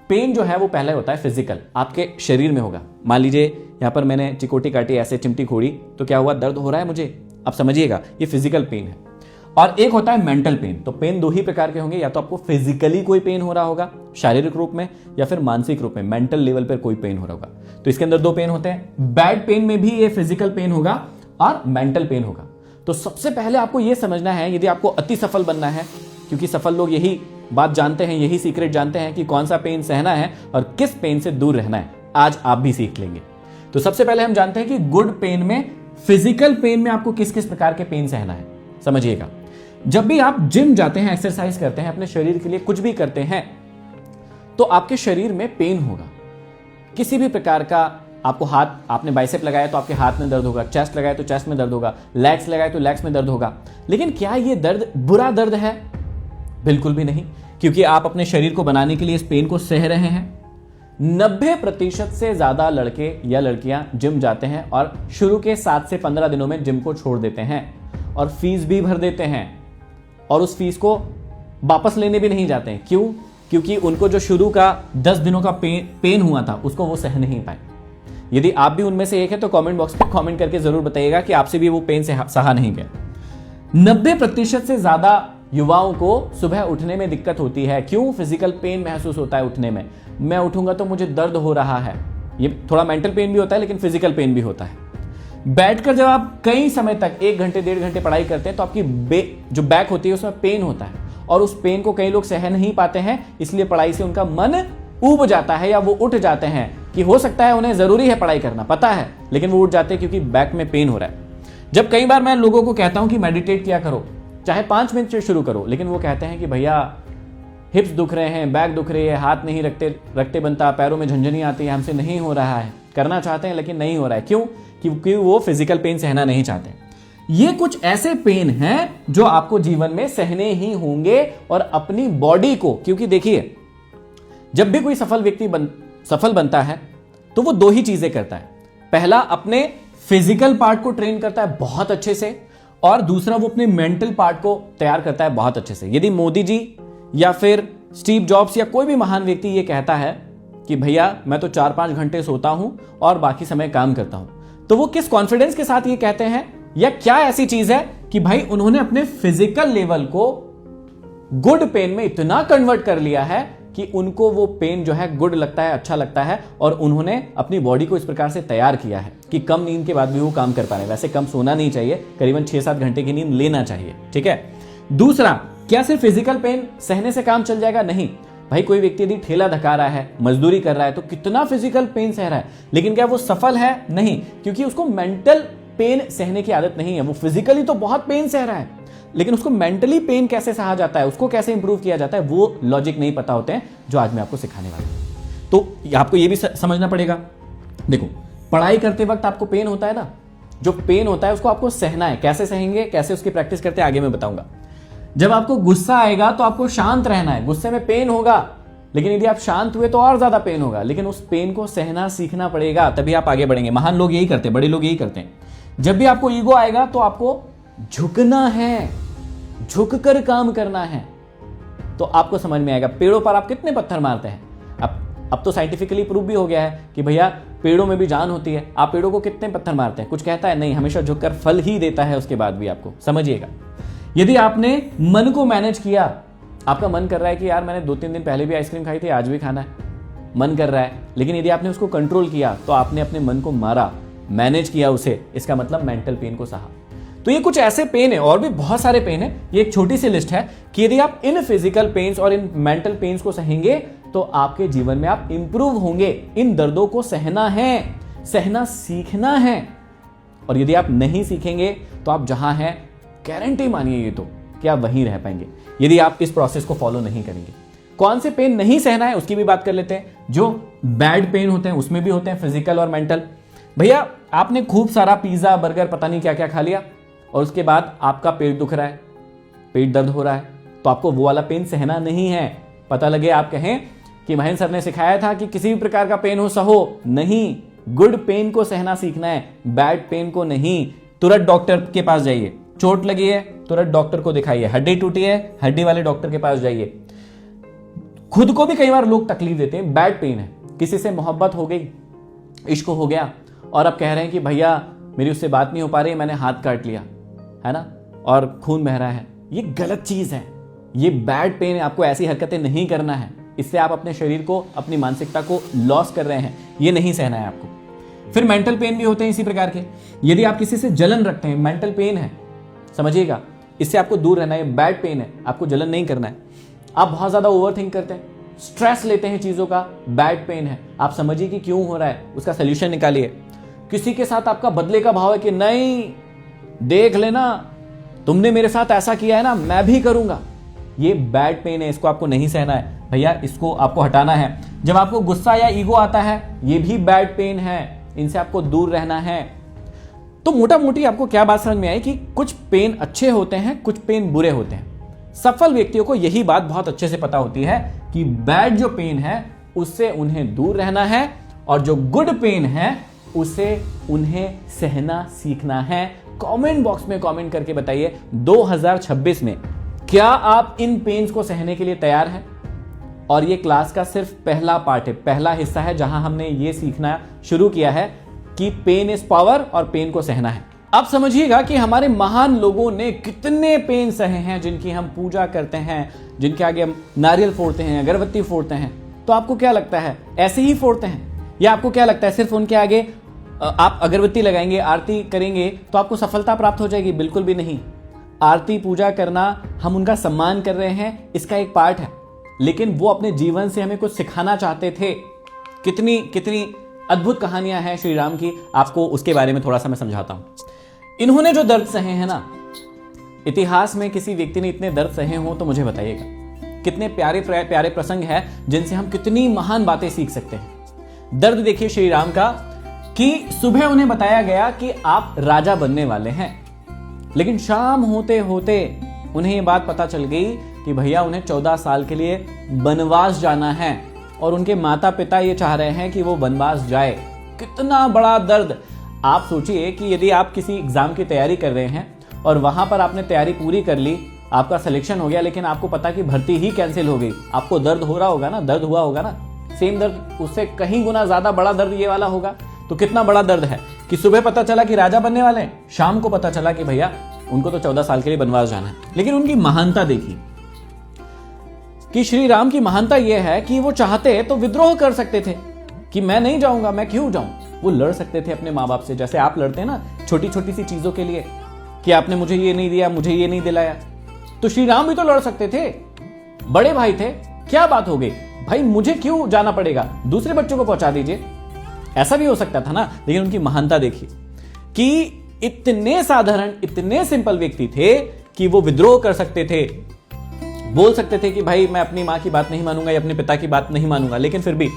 पेन जो है वो पहले होता है फिजिकल, आपके शरीर में होगा। मान लीजिए यहां पर मैंने चिकोटी काटी, ऐसे चिमटी खोड़ी, तो क्या हुआ? दर्द हो रहा है मुझे। अब समझिएगा, ये फिजिकल पेन है। और एक होता है मेंटल पेन। तो पेन दो ही प्रकार के होंगे, या तो आपको फिजिकली कोई पेन हो रहा होगा शारीरिक रूप में, या फिर मानसिक रूप में मेंटल लेवल पर कोई पेन हो रहा होगा। तो इसके अंदर दो पेन होते हैं। बैड पेन में भी ये फिजिकल पेन होगा और मेंटल पेन होगा। तो सबसे पहले आपको यह समझना है, यदि आपको अति सफल बनना है, क्योंकि सफल लोग यही बात जानते हैं, यही सीक्रेट जानते हैं कि कौन सा पेन सहना है और किस पेन से दूर रहना है, आज आप भी सीख लेंगे। तो सबसे पहले हम जानते हैं कि गुड पेन में, फिजिकल पेन में आपको किस किस प्रकार के पेन सहना है। समझिएगा, जब भी आप जिम जाते हैं, एक्सरसाइज करते हैं, अपने शरीर के लिए कुछ भी करते हैं, तो आपके शरीर में पेन होगा किसी भी प्रकार का। आपको हाथ, आपने बाइसेप लगाया तो आपके हाथ में दर्द होगा, चेस्ट लगाया तो चेस्ट में दर्द होगा, लेग्स लगाया तो लेग्स में दर्द होगा। लेकिन क्या ये दर्द बुरा दर्द है? बिल्कुल भी नहीं, क्योंकि आप अपने शरीर को बनाने के लिए इस पेन को सह रहे हैं। 90% से ज्यादा लड़के या लड़कियां जिम जाते हैं और शुरू के 7 से 15 दिनों में जिम को छोड़ देते हैं और फीस भी भर देते हैं, और उस फीस को वापस लेने भी नहीं जाते हैं। क्यों? क्योंकि उनको जो शुरू का 10 दिनों का पेन हुआ था, उसको वो सह नहीं पाए। यदि आप भी उनमें से एक है तो कमेंट बॉक्स में कमेंट करके जरूर बताइएगा कि आपसे भी वो पेन से सहा नहीं गया। 90% से ज्यादा युवाओं को सुबह उठने में दिक्कत होती है। क्यों? फिजिकल पेन महसूस होता है उठने में। मैं उठूंगा तो मुझे दर्द हो रहा है। ये थोड़ा मेंटल पेन भी होता है, लेकिन फिजिकल पेन भी होता है। बैठकर जब आप कई समय तक 1 घंटे 1.5 घंटे पढ़ाई करते हैं तो आपकी जो बैक होती है उसमें पेन होता है, और उस पेन को कई लोग सह नहीं पाते हैं, इसलिए पढ़ाई से उनका मन ऊब जाता है या वो उठ जाते हैं। कि हो सकता है उन्हें जरूरी है पढ़ाई करना, पता है, लेकिन वो उठ जाते हैं क्योंकि बैक में पेन हो रहा है। जब कई बार मैं लोगों को कहता हूं कि मेडिटेट किया करो, चाहे 5 मिनट से शुरू करो, लेकिन वो कहते हैं कि भैया हिप्स दुख रहे हैं, बैक दुख रही है, हाथ नहीं रखते बनता, पैरों में झंझनी आती है, हमसे नहीं हो रहा है। करना चाहते हैं लेकिन नहीं हो रहा है। क्यों? क्योंकि वो फिजिकल पेन सहना नहीं चाहते। ये कुछ ऐसे पेन हैं जो आपको जीवन में सहने ही होंगे, और अपनी बॉडी को, क्योंकि देखिए जब भी कोई सफल व्यक्ति सफल बनता है तो वो 2 ही चीजें करता है। पहला, अपने फिजिकल पार्ट को ट्रेन करता है बहुत अच्छे से, और दूसरा वो अपने मेंटल पार्ट को तैयार करता है बहुत अच्छे से। यदि मोदी जी या फिर स्टीव जॉब्स या कोई भी महान व्यक्ति ये कहता है कि भैया मैं तो 4-5 घंटे सोता हूं और बाकी समय काम करता हूं, तो वो किस कॉन्फिडेंस के साथ ये कहते हैं, या क्या ऐसी चीज है कि भाई उन्होंने अपने फिजिकल लेवल को गुड पेन में इतना कन्वर्ट कर लिया है कि उनको वो पेन जो है गुड लगता है, अच्छा लगता है, और उन्होंने अपनी बॉडी को इस प्रकार से तैयार किया है कि कम नींद के बाद भी वो काम कर पा रहे हैं। वैसे कम सोना नहीं चाहिए, करीबन 6-7 घंटे की नींद लेना चाहिए, ठीक है। दूसरा, क्या सिर्फ फिजिकल पेन सहने से काम चल जाएगा? नहीं भाई, कोई व्यक्ति यदि ठेला धका रहा है, मजदूरी कर रहा है, तो कितना फिजिकल पेन सह रहा है, लेकिन क्या वो सफल है? नहीं, क्योंकि उसको मेंटल पेन सहने की आदत नहीं है। वो फिजिकली तो बहुत पेन सह रहा है, लेकिन उसको मेंटली पेन कैसे सहा जाता है, उसको कैसे इंप्रूव किया जाता है, वो लॉजिक नहीं पता होते हैं, जो आज मैं आपको सिखाने वाला हूं। तो आपको ये भी समझना पड़ेगा। देखो, पढ़ाई करते वक्त आपको पेन होता है ना, जो पेन होता है उसको आपको सहना है। कैसे सहेंगे, कैसे उसकी प्रैक्टिस करते हैं, आगे मैं बताऊंगा। जब आपको गुस्सा आएगा तो आपको शांत रहना है। गुस्से में पेन होगा, लेकिन यदि आप शांत हुए तो और ज्यादा पेन होगा, लेकिन उस पेन को सहना सीखना पड़ेगा, तभी आप आगे बढ़ेंगे। महान लोग यही करते हैं, बड़े लोग यही करते हैं। जब भी आपको ईगो आएगा तो आपको झुकना है, झुककर काम करना है, तो आपको समझ में आएगा। पेड़ों पर आप कितने पत्थर मारते हैं? अब तो साइंटिफिकली प्रूव भी हो गया है कि भैया पेड़ों में भी जान होती है। आप पेड़ों को कितने पत्थर मारते हैं? कुछ कहता है? नहीं, हमेशा झुककर फल ही देता है उसके बाद भी आपको। समझिएगा, यदि आपने मन को मैनेज किया, आपका मन कर रहा है कि यार मैंने 2-3 दिन पहले भी आइसक्रीम खाई थी, आज भी खाना है, मन कर रहा है, लेकिन यदि आपने उसको कंट्रोल किया तो आपने अपने मन को मारा, मैनेज किया उसे, इसका मतलब मेंटल पेन को सहा। तो ये कुछ ऐसे पेन है, और भी बहुत सारे पेन है। ये एक छोटी सी लिस्ट है कि यदि आप इन फिजिकल पेन्स और इन मेंटल पेन्स को सहेंगे तो आपके जीवन में आप इंप्रूव होंगे। इन दर्दों को सहना है, सहना सीखना है, और यदि आप नहीं सीखेंगे तो आप जहां हैं, गारंटी मानिए ये तो, कि आप वहीं रह पाएंगे यदि आप इस प्रोसेस को फॉलो नहीं करेंगे। कौन से पेन नहीं सहना है उसकी भी बात कर लेते हैं। जो बैड पेन होते हैं उसमें भी होते हैं फिजिकल और मेंटल। भैया आपने खूब सारा पिज्जा, बर्गर, पता नहीं क्या क्या खा लिया, और उसके बाद आपका पेट दुख रहा है, पेट दर्द हो रहा है, तो आपको वो वाला पेन सहना नहीं है। पता लगे आप कहें कि महेंद्र सर ने सिखाया था कि किसी भी प्रकार का पेन हो सहो, नहीं, गुड पेन को सहना सीखना है, बैड पेन को नहीं। तुरंत डॉक्टर के पास जाइए। चोट लगी है, तुरंत डॉक्टर को दिखाइए। हड्डी टूटी है, हड्डी वाले डॉक्टर के पास जाइए। खुद को भी कई बार लोग तकलीफ देते हैं, बैड पेन है, किसी से मोहब्बत हो गई, इश्क हो गया, और अब कह रहे हैं कि भैया मेरी उससे बात नहीं हो पा रही, मैंने हाथ काट लिया, है ना, और खून बह रहा है, ये गलत चीज है, ये बैड पेन है। आपको ऐसी हरकतें नहीं करना है, इससे आप अपने शरीर को, अपनी मानसिकता को लॉस कर रहे हैं, ये नहीं सहना है आपको। फिर मेंटल पेन भी होते हैं इसी प्रकार के। यदि आप किसी से जलन रखते हैं, मेंटल पेन है, समझिएगा, इससे आपको दूर रहना है। बैड पेन है, आपको जलन नहीं करना है। आप बहुत ज्यादा ओवरथिंक करते हैं, स्ट्रेस लेते हैं चीजों का, बैड पेन है। आप समझिए कि क्यों हो रहा है, उसका सोल्यूशन निकालिए। किसी के साथ आपका बदले का भाव है कि नहीं, देख लेना, तुमने मेरे साथ ऐसा किया है ना, मैं भी करूंगा, ये बैड पेन है, इसको आपको नहीं सहना है भैया, इसको आपको हटाना है। जब आपको गुस्सा या ईगो आता है, ये भी बैड पेन है, इनसे आपको दूर रहना है। तो मोटा मोटी आपको क्या बात समझ में आई कि कुछ पेन अच्छे होते हैं, कुछ पेन बुरे होते हैं। सफल व्यक्तियों को यही बात बहुत अच्छे से पता होती है कि बैड जो पेन है उससे उन्हें दूर रहना है, और जो गुड पेन है उसे उन्हें सहना सीखना है। कमेंट बॉक्स में कमेंट करके बताइए 2026 में क्या आप इन पेन्स को सहने के लिए तैयार हैं। और ये क्लास का सिर्फ पहला पार्ट है, पहला हिस्सा है, जहां हमने ये सीखना शुरू किया है कि पेन इज पावर और पेन को सहना है। अब समझिएगा कि हमारे महान लोगों ने कितने पेन सहे हैं, जिनकी हम पूजा करते हैं, जिनके आगे हम नारियल फोड़ते हैं, अगरबत्ती फोड़ते हैं। तो आपको क्या लगता है ऐसे ही फोड़ते हैं, या आपको क्या लगता है सिर्फ उनके आगे आप अगरबत्ती लगाएंगे, आरती करेंगे तो आपको सफलता प्राप्त हो जाएगी? बिल्कुल भी नहीं। आरती पूजा करना, हम उनका सम्मान कर रहे हैं, इसका एक पार्ट है, लेकिन वो अपने जीवन से हमें कुछ सिखाना चाहते थे। कितनी कितनी अद्भुत कहानियां हैं श्री राम की, आपको उसके बारे में थोड़ा सा मैं समझाता हूं। इन्होंने जो दर्द सहे हैं ना, इतिहास में किसी व्यक्ति ने इतने दर्द सहे हो तो मुझे बताइएगा। कितने प्यारे प्यारे प्रसंग हैं जिनसे हम कितनी महान बातें सीख सकते हैं। दर्द देखिए श्री राम का, कि सुबह उन्हें बताया गया कि आप राजा बनने वाले हैं, लेकिन शाम होते होते उन्हें यह बात पता चल गई कि भैया उन्हें 14 साल के लिए वनवास जाना है, और उनके माता पिता ये चाह रहे हैं कि वो वनवास जाए। कितना बड़ा दर्द। आप सोचिए कि यदि आप किसी एग्जाम की तैयारी कर रहे हैं और वहां पर आपने तैयारी पूरी कर ली, आपका सिलेक्शन हो गया, लेकिन आपको पता कि भर्ती ही कैंसिल हो गई, आपको दर्द हो रहा होगा ना, दर्द हुआ होगा ना। सेम दर्द, उससे कहीं गुना ज्यादा बड़ा दर्द ये वाला होगा। तो कितना बड़ा दर्द है कि सुबह पता चला कि राजा बनने वाले हैं, शाम को पता चला कि भैया उनको तो 14 साल के लिए वनवास जाना है। लेकिन उनकी महानता देखिए कि श्री राम की महानता यह है कि वो चाहते तो विद्रोह कर सकते थे कि मैं नहीं जाऊंगा, मैं क्यों जाऊं। वो लड़ सकते थे अपने माँ बाप से, जैसे आप लड़ते हैं ना छोटी छोटी सी चीजों के लिए, कि आपने मुझे ये नहीं दिया, मुझे ये नहीं दिलाया। तो श्री राम भी तो लड़ सकते थे, बड़े भाई थे, क्या बात हो गई भाई, मुझे क्यों जाना पड़ेगा, दूसरे बच्चों को पहुंचा दीजिए, ऐसा भी हो सकता था ना। लेकिन उनकी महानता देखिए कि इतने साधारण, इतने सिंपल व्यक्ति थे कि वो विद्रोह कर सकते थे, बोल सकते थे कि भाई मैं अपनी मां की बात नहीं मानूंगा या अपने पिता की बात नहीं मानूंगा, लेकिन फिर भी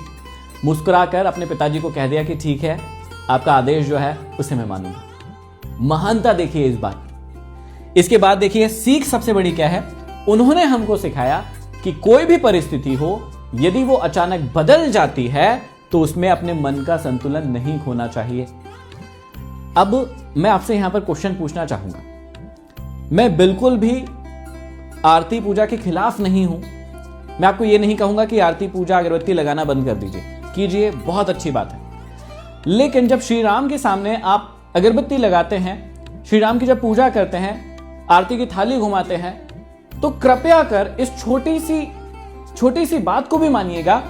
मुस्कुराकर अपने पिताजी को कह दिया कि ठीक है, आपका आदेश जो है उसे मैं मानूंगा। महानता देखिए इस बात। इसके बाद देखिए सीख सबसे बड़ी क्या है, उन्होंने हमको सिखाया कि कोई भी परिस्थिति हो, यदि वो अचानक बदल जाती है तो उसमें अपने मन का संतुलन नहीं खोना चाहिए। अब मैं आपसे यहां पर क्वेश्चन पूछना चाहूंगा। मैं बिल्कुल भी आरती पूजा के खिलाफ नहीं हूं। मैं आपको यह नहीं कहूंगा कि आरती पूजा अगरबत्ती लगाना बंद कर दीजिए, कीजिए, बहुत अच्छी बात है। लेकिन जब श्री राम के सामने आप अगरबत्ती लगाते हैं, श्री राम की जब पूजा करते हैं, आरती की थाली घुमाते हैं, तो कृपया कर इस छोटी सी बात को भी मानिएगा।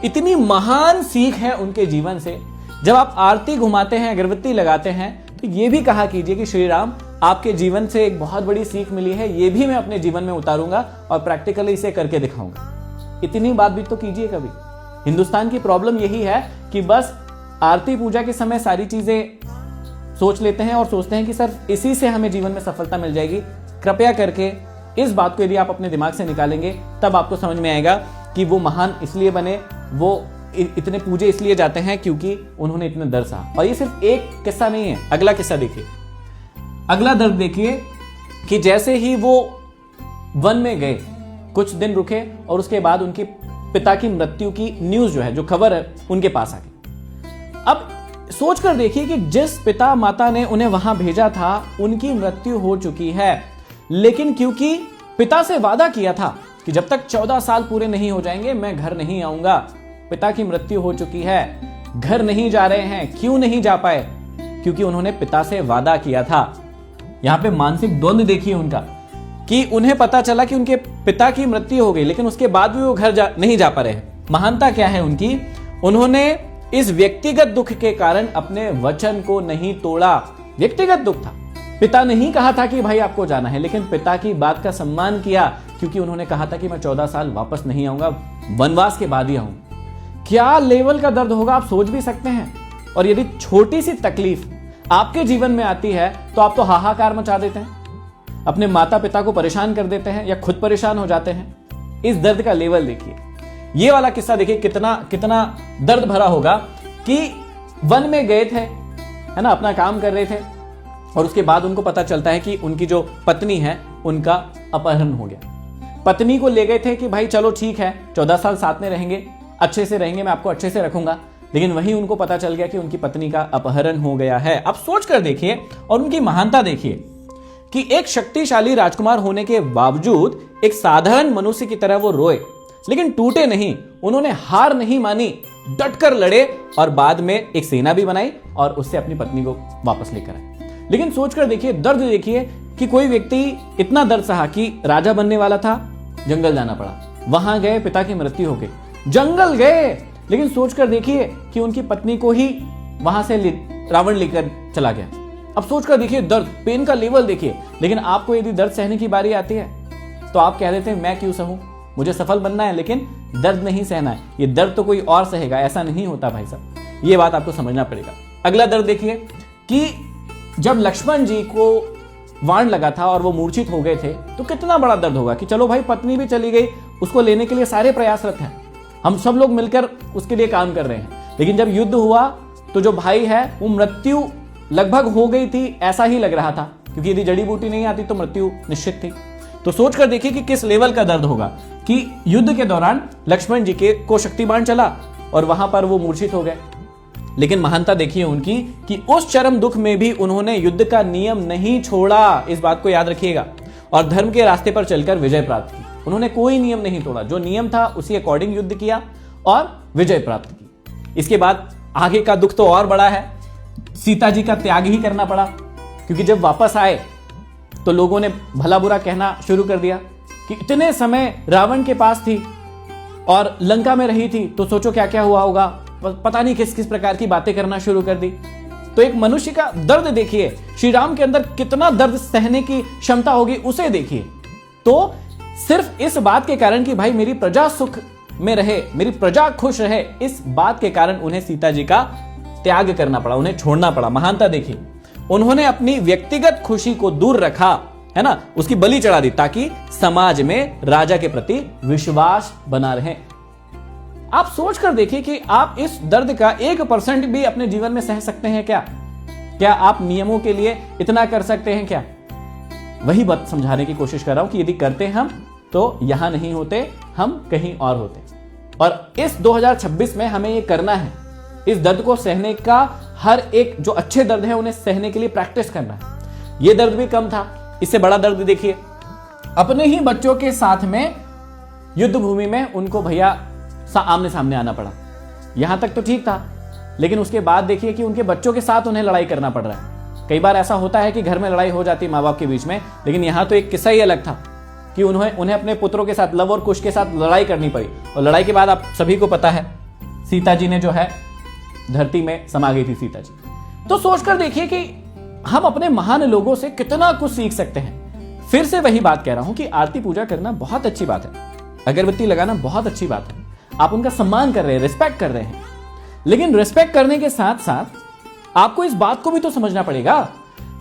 इतनी महान सीख है उनके जीवन से। जब आप आरती घुमाते हैं, अगरबत्ती लगाते हैं, तो यह भी कहा कीजिए कि श्री राम, आपके जीवन से एक बहुत बड़ी सीख मिली है, यह भी मैं अपने जीवन में उतारूंगा और प्रैक्टिकली इसे करके दिखाऊंगा। इतनी बात भी तो कीजिए कभी। हिंदुस्तान की प्रॉब्लम यही है कि बस आरती पूजा के समय सारी चीजें सोच लेते हैं और सोचते हैं कि सिर्फ इसी से हमें जीवन में सफलता मिल जाएगी। कृपया करके इस बात को यदि आप अपने दिमाग से निकालेंगे, तब आपको समझ में आएगा कि वो महान इसलिए बने, वो इतने पूजे इसलिए जाते हैं क्योंकि उन्होंने इतने दर्द सहा। और ये सिर्फ एक किस्सा नहीं है, अगला किस्सा देखिए, अगला दर्द देखिए कि जैसे ही वो वन में गए, कुछ दिन रुके और उसके बाद उनके पिता की मृत्यु की न्यूज जो है, जो खबर है, उनके पास आ गई। अब सोचकर देखिए कि जिस पिता माता ने उन्हें वहां भेजा था, उनकी मृत्यु हो चुकी है, लेकिन क्योंकि पिता से वादा किया था कि जब तक 14 साल पूरे नहीं हो जाएंगे मैं घर नहीं आऊंगा, पिता की मृत्यु हो चुकी है, घर नहीं जा रहे हैं। क्यों नहीं जा पाए? क्योंकि उन्होंने पिता से वादा किया था। यहां पे मानसिक द्वंद्व देखिए उनका कि उन्हें पता चला कि उनके पिता की मृत्यु हो गई, लेकिन उसके बाद भी वो घर नहीं जा पा रहे हैं। महानता क्या है उनकी? उन्होंने इस व्यक्तिगत दुख के कारण अपने वचन को नहीं तोड़ा। व्यक्तिगत दुख था, पिता ने ही कहा था कि भाई आपको जाना है, लेकिन पिता की बात का सम्मान किया, क्योंकि उन्होंने कहा था कि मैं 14 साल वापस नहीं आऊंगा, वनवास के बाद ही आऊंगा। क्या लेवल का दर्द होगा आप सोच भी सकते हैं। और यदि छोटी सी तकलीफ आपके जीवन में आती है तो आप तो हाहाकार मचा देते हैं, अपने माता पिता को परेशान कर देते हैं या खुद परेशान हो जाते हैं। इस दर्द का लेवल देखिए, ये वाला किस्सा देखिए कितना कितना दर्द भरा होगा कि वन में गए थे, है ना, अपना काम कर रहे थे, और उसके बाद उनको पता चलता है कि उनकी जो पत्नी है उनका अपहरण हो गया। पत्नी को ले गए थे कि भाई चलो ठीक है, 14 साल साथ में रहेंगे, अच्छे से रहेंगे, मैं आपको अच्छे से रखूंगा, लेकिन वहीं उनको पता चल गया कि उनकी पत्नी का अपहरण हो गया है। अब सोच कर देखिए और उनकी महानता देखिए कि एक शक्तिशाली राजकुमार होने के बावजूद एक साधारण मनुष्य की तरह वो रोए, लेकिन टूटे नहीं, उन्होंने हार नहीं मानी, डटकर लड़े और बाद में एक सेना भी बनाई और उससे अपनी पत्नी को वापस लेकर आए। लेकिन सोचकर देखिए, दर्द देखिए कि कोई व्यक्ति इतना दर्द सहा कि राजा बनने वाला था, जंगल जाना पड़ा, वहां गए, पिता की मृत्यु हो गई, जंगल गए, लेकिन सोचकर देखिए कि उनकी पत्नी को ही वहां से रावण लेकर चला गया। अब सोचकर देखिए दर्द, पेन का लेवल देखिए। लेकिन आपको यदि दर्द सहने की बारी आती है तो आप कह देते हैं मैं क्यों सहूं, मुझे सफल बनना है, लेकिन दर्द नहीं सहना है, ये दर्द तो कोई और सहेगा, ऐसा नहीं होता भाई साहब, ये बात आपको समझना पड़ेगा। अगला दर्द देखिए कि जब लक्ष्मण जी को वाण लगा था और वो मूर्छित हो गए थे तो कितना बड़ा दर्द होगा कि चलो भाई पत्नी भी चली गई, उसको लेने के लिए सारे प्रयासरत हैं, हम सब लोग मिलकर उसके लिए काम कर रहे हैं, लेकिन जब युद्ध हुआ तो जो भाई है वो मृत्यु लगभग हो गई थी, ऐसा ही लग रहा था, क्योंकि यदि जड़ी बूटी नहीं आती तो मृत्यु निश्चित थी। तो सोचकर देखिए कि किस लेवल का दर्द होगा कि युद्ध के दौरान लक्ष्मण जी को शक्तिबाण चला और वहां पर वो मूर्छित हो गए, लेकिन महानता देखिए उनकी कि उस चरम दुख में भी उन्होंने युद्ध का नियम नहीं छोड़ा, इस बात को याद रखिएगा, और धर्म के रास्ते पर चलकर विजय प्राप्त की। उन्होंने कोई नियम नहीं तोड़ा, जो नियम था उसी अकॉर्डिंग युद्ध किया और विजय प्राप्त की। इसके बाद आगे का दुख तो और बड़ा है, सीता जी का त्याग ही करना पड़ा, क्योंकि जब वापस आए तो लोगों ने भला बुरा कहना शुरू कर दिया कि इतने समय रावण के पास थी और लंका में रही थी, तो सोचो क्या क्या हुआ होगा, पता नहीं किस किस प्रकार की बातें करना शुरू कर दी। तो एक मनुष्य का दर्द देखिए, श्री राम के अंदर कितना दर्द सहने की क्षमता होगी उसे देखिए। तो सिर्फ इस बात के कारण कि भाई मेरी प्रजा सुख में रहे, मेरी प्रजा खुश रहे, इस बात के कारण उन्हें सीता जी का त्याग करना पड़ा, उन्हें छोड़ना पड़ा। महानता देखिए, उन्होंने अपनी व्यक्तिगत खुशी को दूर रखा, है ना, उसकी बलि चढ़ा दी ताकि समाज में राजा के प्रति विश्वास बना रहे। आप सोचकर देखिए कि आप इस दर्द का 1% भी अपने जीवन में सह सकते हैं क्या? क्या आप नियमों के लिए इतना कर सकते हैं क्या? वही बात समझाने की कोशिश कर रहा हूं कि यदि करते हम तो यहां नहीं होते, हम कहीं और होते। और इस 2026 में हमें यह करना है, इस दर्द को सहने का, हर एक जो अच्छे दर्द है उन्हें सहने के लिए प्रैक्टिस करना है। यह दर्द भी कम था, इससे बड़ा दर्द देखिए, अपने ही बच्चों के साथ में युद्ध भूमि में उनको भैया आमने सामने आना पड़ा। यहां तक तो ठीक था, लेकिन उसके बाद देखिए कि उनके बच्चों के साथ उन्हें लड़ाई करना पड़ रहा है। कई बार ऐसा होता है कि घर में लड़ाई हो जाती है माँ बाप के बीच में, लेकिन यहां तो एक किस्सा ही अलग था कि उन्हें अपने पुत्रों के साथ, लव और कुश के साथ लड़ाई करनी पड़ी। और लड़ाई के बाद आप सभी को पता है सीता जी ने जो है धरती में समा गई थी सीता जी। तो सोचकर देखिए कि हम अपने महान लोगों से कितना कुछ सीख सकते हैं। फिर से वही बात कह रहा हूं कि आरती पूजा करना बहुत अच्छी बात है, अगरबत्ती लगाना बहुत अच्छी बात है, आप उनका सम्मान कर रहे हैं, रिस्पेक्ट कर रहे हैं, लेकिन रिस्पेक्ट करने के साथ साथ आपको इस बात को भी तो समझना पड़ेगा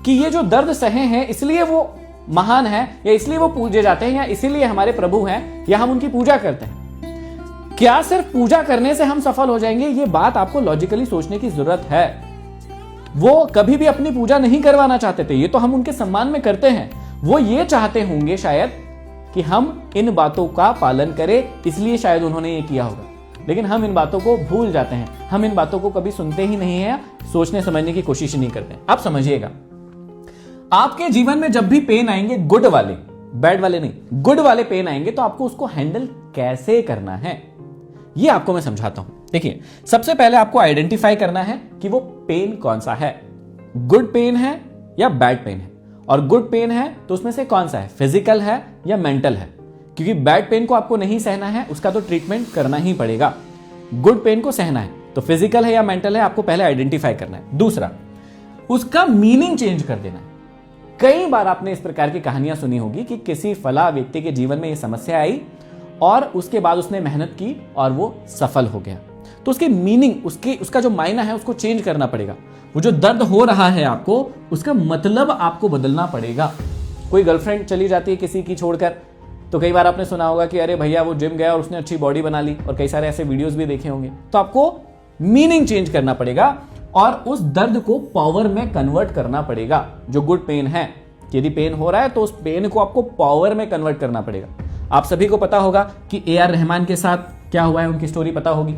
कि ये जो दर्द सहे हैं इसलिए वो महान है, या इसलिए वो पूजे जाते हैं, या इसीलिए हमारे प्रभु हैं, या हम उनकी पूजा करते हैं। क्या सिर्फ पूजा करने से हम सफल हो जाएंगे? ये बात आपको लॉजिकली सोचने की जरूरत है। वो कभी भी अपनी पूजा नहीं करवाना चाहते थे, ये तो हम उनके सम्मान में करते हैं। वो ये चाहते होंगे शायद कि हम इन बातों का पालन करें, इसलिए शायद उन्होंने ये किया होगा, लेकिन हम इन बातों को भूल जाते हैं, हम इन बातों को कभी सुनते ही नहीं है, सोचने समझने की कोशिश नहीं करते। आप समझिएगा, आपके जीवन में जब भी पेन आएंगे, गुड वाले, बैड वाले नहीं, गुड वाले पेन आएंगे, तो आपको उसको हैंडल कैसे करना है ये आपको मैं समझाता हूं। देखिए, सबसे पहले आपको आइडेंटिफाई करना है कि वो पेन कौन सा है, गुड पेन है या बैड पेन है। और गुड पेन है तो उसमें से कौन सा है, फिजिकल है या मेंटल है? क्योंकि बैड पेन को आपको नहीं सहना है, उसका तो ट्रीटमेंट करना ही पड़ेगा। गुड पेन को सहना है तो फिजिकल है या मेंटल है, आपको पहले आइडेंटिफाई करना है। दूसरा, उसका मीनिंग चेंज कर देना है। कई बार आपने इस प्रकार की कहानियां सुनी होगी कि किसी फला व्यक्ति के जीवन में यह समस्या आई और उसके बाद उसने मेहनत की और वो सफल हो गया। तो उसकी मीनिंग, उसका जो मायना है उसको चेंज करना पड़ेगा। वो जो दर्द हो रहा है आपको, उसका मतलब आपको बदलना पड़ेगा। कोई गर्लफ्रेंड चली जाती है किसी की छोड़कर, तो कई बार आपने सुना होगा कि अरे भैया वो जिम गया और उसने अच्छी बॉडी बना ली, और कई सारे ऐसे वीडियोस भी देखे होंगे। तो आपको मीनिंग चेंज करना पड़ेगा और उस दर्द को पावर में कन्वर्ट करना पड़ेगा। जो गुड पेन है, यदि पेन हो रहा है तो उस पेन को आपको पावर में कन्वर्ट करना पड़ेगा। आप सभी को पता होगा कि ए.आर. रहमान के साथ क्या हुआ है, उनकी स्टोरी पता होगी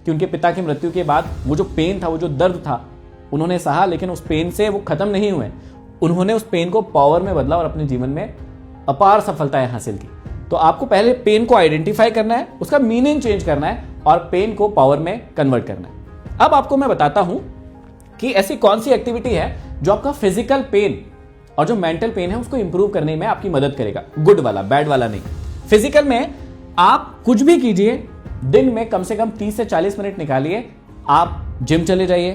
कि उनके पिता की मृत्यु के बाद वो जो पेन था, वो जो दर्द था, उन्होंने सहा, लेकिन उस पेन से वो खत्म नहीं हुए। उन्होंने उस पेन को पावर में बदला और अपने जीवन में अपार सफलताएं हासिल की। तो आपको पहले पेन को आइडेंटिफाई करना है, उसका मीनिंग चेंज करना है और पेन को पावर में कन्वर्ट करना है। अब आपको मैं बताता हूं कि ऐसी कौन सी एक्टिविटी है जो आपका फिजिकल पेन और जो मेंटल पेन है उसको इंप्रूव करने में आपकी मदद करेगा। गुड वाला, बैड वाला नहीं। फिजिकल में आप कुछ भी कीजिए, दिन में कम से कम 30 से 40 मिनट निकालिए। आप जिम चले जाइए,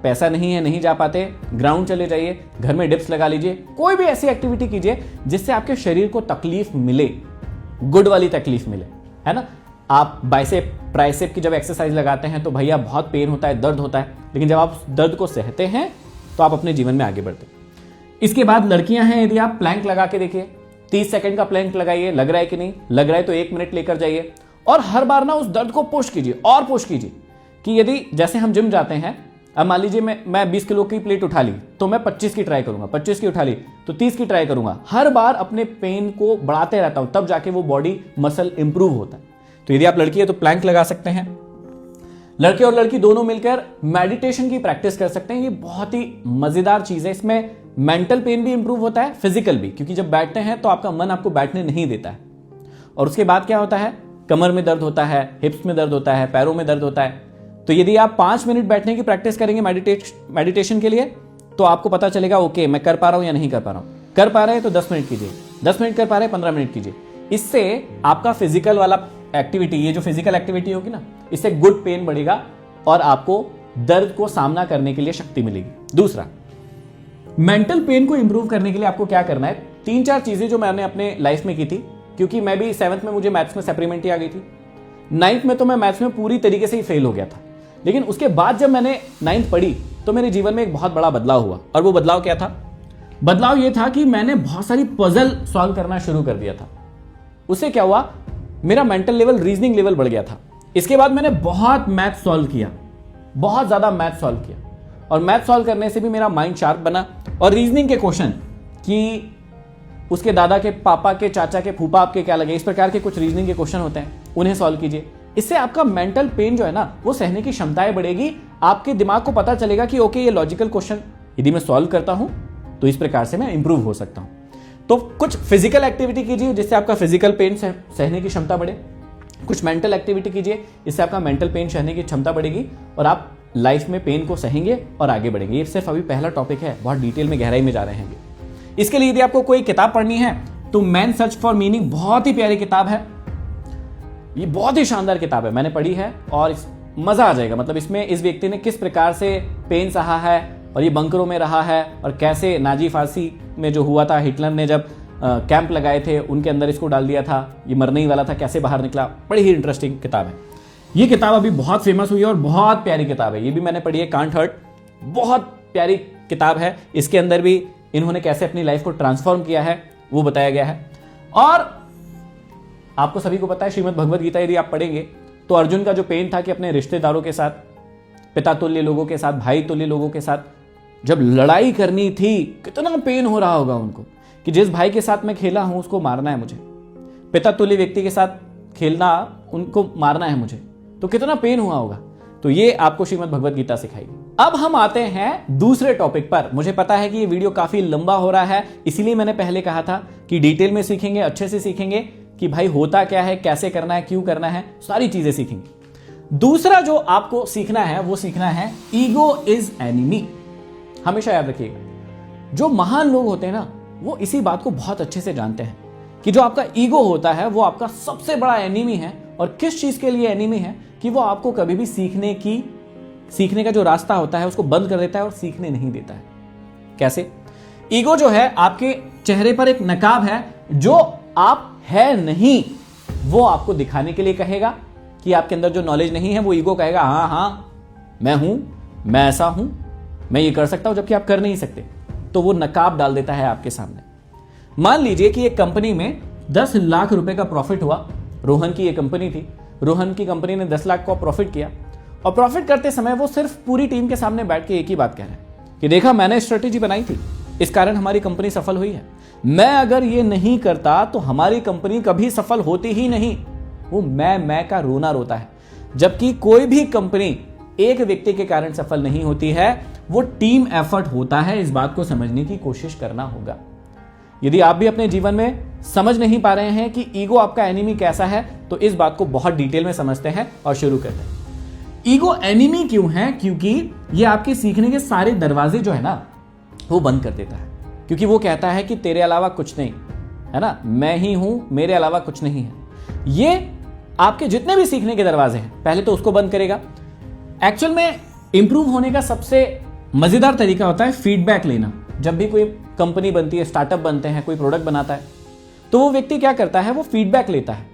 पैसा नहीं है नहीं जा पाते, ग्राउंड चले जाइए, घर में डिप्स लगा लीजिए, कोई भी ऐसी एक्टिविटी कीजिए जिससे आपके शरीर को तकलीफ मिले, गुड वाली तकलीफ मिले, है ना। आप बाइसेप ट्राइसेप की जब एक्सरसाइज लगाते हैं तो भैया बहुत पेन होता है, दर्द होता है, लेकिन जब आप दर्द को सहते हैं तो आप अपने जीवन में आगे बढ़ते हैं। इसके बाद लड़कियां हैं, यदि आप प्लैंक लगा के देखिए, 30 सेकंड का प्लैंक लगाइए, लग रहा है कि नहीं, लग रहा है तो 1 मिनट लेकर जाइए और हर बार ना उस दर्द को पुश कीजिए और पुश कीजिए। कि यदि जैसे हम जिम जाते हैं, अब मान लीजिए मैं 20 किलो की प्लेट उठा ली तो मैं 25 की ट्राई करूंगा, 25 की उठा ली तो 30 की ट्राई करूंगा। हर बार अपने पेन को बढ़ाते रहता हूं, तब जाके वो बॉडी मसल इंप्रूव होता है। तो यदि आप लड़की है तो प्लैंक लगा सकते हैं। लड़के और लड़की दोनों मिलकर मेडिटेशन की प्रैक्टिस कर सकते हैं। ये बहुत ही मजेदार चीज है। इसमें मेंटल पेन भी इंप्रूव होता है, फिजिकल भी, क्योंकि जब बैठते हैं तो आपका मन आपको बैठने नहीं देता है। और उसके बाद क्या होता है, कमर में दर्द होता है, हिप्स में दर्द होता है, पैरों में दर्द होता है। तो यदि आप 5 मिनट बैठने की प्रैक्टिस करेंगे मेडिटेशन के लिए, तो आपको पता चलेगा ओके मैं कर पा रहा हूं या नहीं कर पा रहा हूं। कर पा रहे हैं तो 10 मिनट कीजिए, 10 मिनट कर पा रहे हैं 15 मिनट कीजिए। इससे आपका फिजिकल वाला एक्टिविटी, ये जो फिजिकल एक्टिविटी होगी ना, इससे गुड पेन बढ़ेगा और आपको दर्द को सामना करने के लिए शक्ति मिलेगी। दूसरा, मेंटल पेन को इंप्रूव करने के लिए आपको क्या करना है, 3-4 चीजें जो मैंने अपने लाइफ में की थी, क्योंकि मैं भी 7th में मुझे मैथ्स में सप्लीमेंट्री आ गई थी। 9th में तो मैं मैथ्स में पूरी तरीके से ही फेल हो गया था, लेकिन उसके बाद जब मैंने 9th पढ़ी तो मेरे जीवन में एक बहुत बड़ा बदलाव हुआ। और वो बदलाव क्या था? बदलाव ये था कि मैंने बहुत सारी पजल सॉल्व करना शुरू कर दिया था। उससे क्या हुआ, मेरा मेंटल लेवल, रीजनिंग लेवल बढ़ गया था। इसके बाद मैंने बहुत मैथ सॉल्व किया, बहुत ज्यादा मैथ सॉल्व किया, और मैथ सॉल्व करने से भी मेरा माइंड शार्प बना। और रीजनिंग के क्वेश्चन कि उसके दादा के, पापा के, चाचा के, फूफा आपके क्या लगे, इस प्रकार के कुछ रीजनिंग के क्वेश्चन होते हैं, उन्हें सॉल्व कीजिए। इससे आपका मेंटल पेन जो है ना, वो सहने की क्षमताएं बढ़ेगी। आपके दिमाग को पता चलेगा कि ओके, ये लॉजिकल क्वेश्चन यदि मैं सॉल्व करता हूं तो इस प्रकार से मैं इंप्रूव हो सकता हूं। तो कुछ फिजिकल एक्टिविटी कीजिए जिससे आपका फिजिकल पेन सहने की क्षमता बढ़े, कुछ मेंटल एक्टिविटी कीजिए इससे आपका मेंटल पेन सहने की क्षमता बढ़ेगी और आप लाइफ में पेन को सहेंगे और आगे बढ़ेंगे। ये सिर्फ अभी पहला टॉपिक है, बहुत डिटेल में गहराई में जा रहे हैं। इसके लिए यदि आपको कोई किताब पढ़नी है तो मैन सर्च फॉर मीनिंग बहुत ही प्यारी किताब है। ये बहुत ही शानदार किताब है, मैंने पढ़ी है और मजा आ जाएगा। मतलब इसमें इस व्यक्ति ने किस प्रकार से पेन सहा है और ये बंकरों में रहा है, और कैसे नाजी फारसी में जो हुआ था, हिटलर ने जब कैंप लगाए थे उनके अंदर इसको डाल दिया था, ये मरने ही वाला था, कैसे बाहर निकला। बड़ी ही इंटरेस्टिंग किताब है। ये किताब अभी बहुत फेमस हुई है और बहुत प्यारी किताब है। ये भी मैंने पढ़ी है, कांट हर्ट, बहुत प्यारी किताब है। इसके अंदर भी इन्होंने कैसे अपनी लाइफ को ट्रांसफॉर्म किया है वो बताया गया है। और आपको सभी को पता है, श्रीमद् भगवद गीता यदि आप पढ़ेंगे तो अर्जुन का जो पेन था कि अपने रिश्तेदारों के साथ, पिता तुल्य लोगों के साथ, भाई तुल्य लोगों के साथ जब लड़ाई करनी थी, कितना पेन हो रहा होगा उनको कि जिस भाई के साथ मैं खेला हूं उसको मारना है मुझे, पिता तुल्य व्यक्ति के साथ खेलना, उनको मारना है मुझे, तो कितना पेन हुआ होगा। तो ये आपको श्रीमद् भगवद गीता सिखाएगी। अब हम आते हैं दूसरे टॉपिक पर। मुझे पता है कि ये वीडियो काफी लंबा हो रहा है, इसीलिए मैंने पहले कहा था कि डिटेल में सीखेंगे, अच्छे से सीखेंगे कि भाई होता क्या है, कैसे करना है, क्यों करना है, सारी चीजें सीखेंगे। दूसरा जो आपको सीखना है वो सीखना है ईगो इज एनिमी। हमेशा याद रखिएगा, जो महान लोग होते हैं ना, वो इसी बात को बहुत अच्छे से जानते हैं कि जो आपका ईगो होता है वो आपका सबसे बड़ा एनिमी है। और किस चीज के लिए एनिमी है कि वो आपको कभी भी सीखने का जो रास्ता होता है उसको बंद कर देता है और सीखने नहीं देता है। कैसे? ईगो जो है आपके चेहरे पर एक नकाब है, जो आप है नहीं वो आपको दिखाने के लिए कहेगा कि आपके अंदर जो नॉलेज नहीं है वो ईगो कहेगा हाँ हाँ मैं हूं, मैं ऐसा हूं, मैं ये कर सकता हूं, जबकि आप कर नहीं सकते। तो वो नकाब डाल देता है आपके सामने। मान लीजिए कि एक कंपनी में 10 लाख रुपए का प्रॉफिट हुआ। रोहन की ये कंपनी थी। रोहन की कंपनी ने 10 लाख का प्रॉफिट किया और प्रॉफिट करते समय वो सिर्फ पूरी टीम के सामने बैठ के एक ही बात कह रहे हैं कि देखा मैंने स्ट्रेटेजी बनाई थी, इस कारण हमारी कंपनी सफल हुई है। मैं अगर ये नहीं करता तो हमारी कंपनी कभी सफल होती ही नहीं। वो मैं का रोना रोता है। जबकि कोई भी कंपनी एक व्यक्ति के कारण सफल नहीं होती है, वो टीम एफर्ट होता है। इस बात को समझने की कोशिश करना होगा। यदि आप भी अपने जीवन में समझ नहीं पा रहे हैं कि ईगो आपका एनिमी कैसा है, तो इस बात को बहुत डिटेल में समझते हैं और शुरू करते हैं। ईगो एनिमी क्यों है? क्योंकि ये आपके सीखने के सारे दरवाजे जो है ना वो बंद कर देता है। क्योंकि वो कहता है कि तेरे अलावा कुछ नहीं है ना, मैं ही हूं, मेरे अलावा कुछ नहीं है। ये आपके जितने भी सीखने के दरवाजे हैं पहले तो उसको बंद करेगा। एक्चुअल में इंप्रूव होने का सबसे मजेदार तरीका होता है फीडबैक लेना। जब भी कोई कंपनी बनती है, स्टार्टअप बनते हैं, कोई प्रोडक्ट बनाता है, तो वो व्यक्ति क्या करता है, वो फीडबैक लेता है।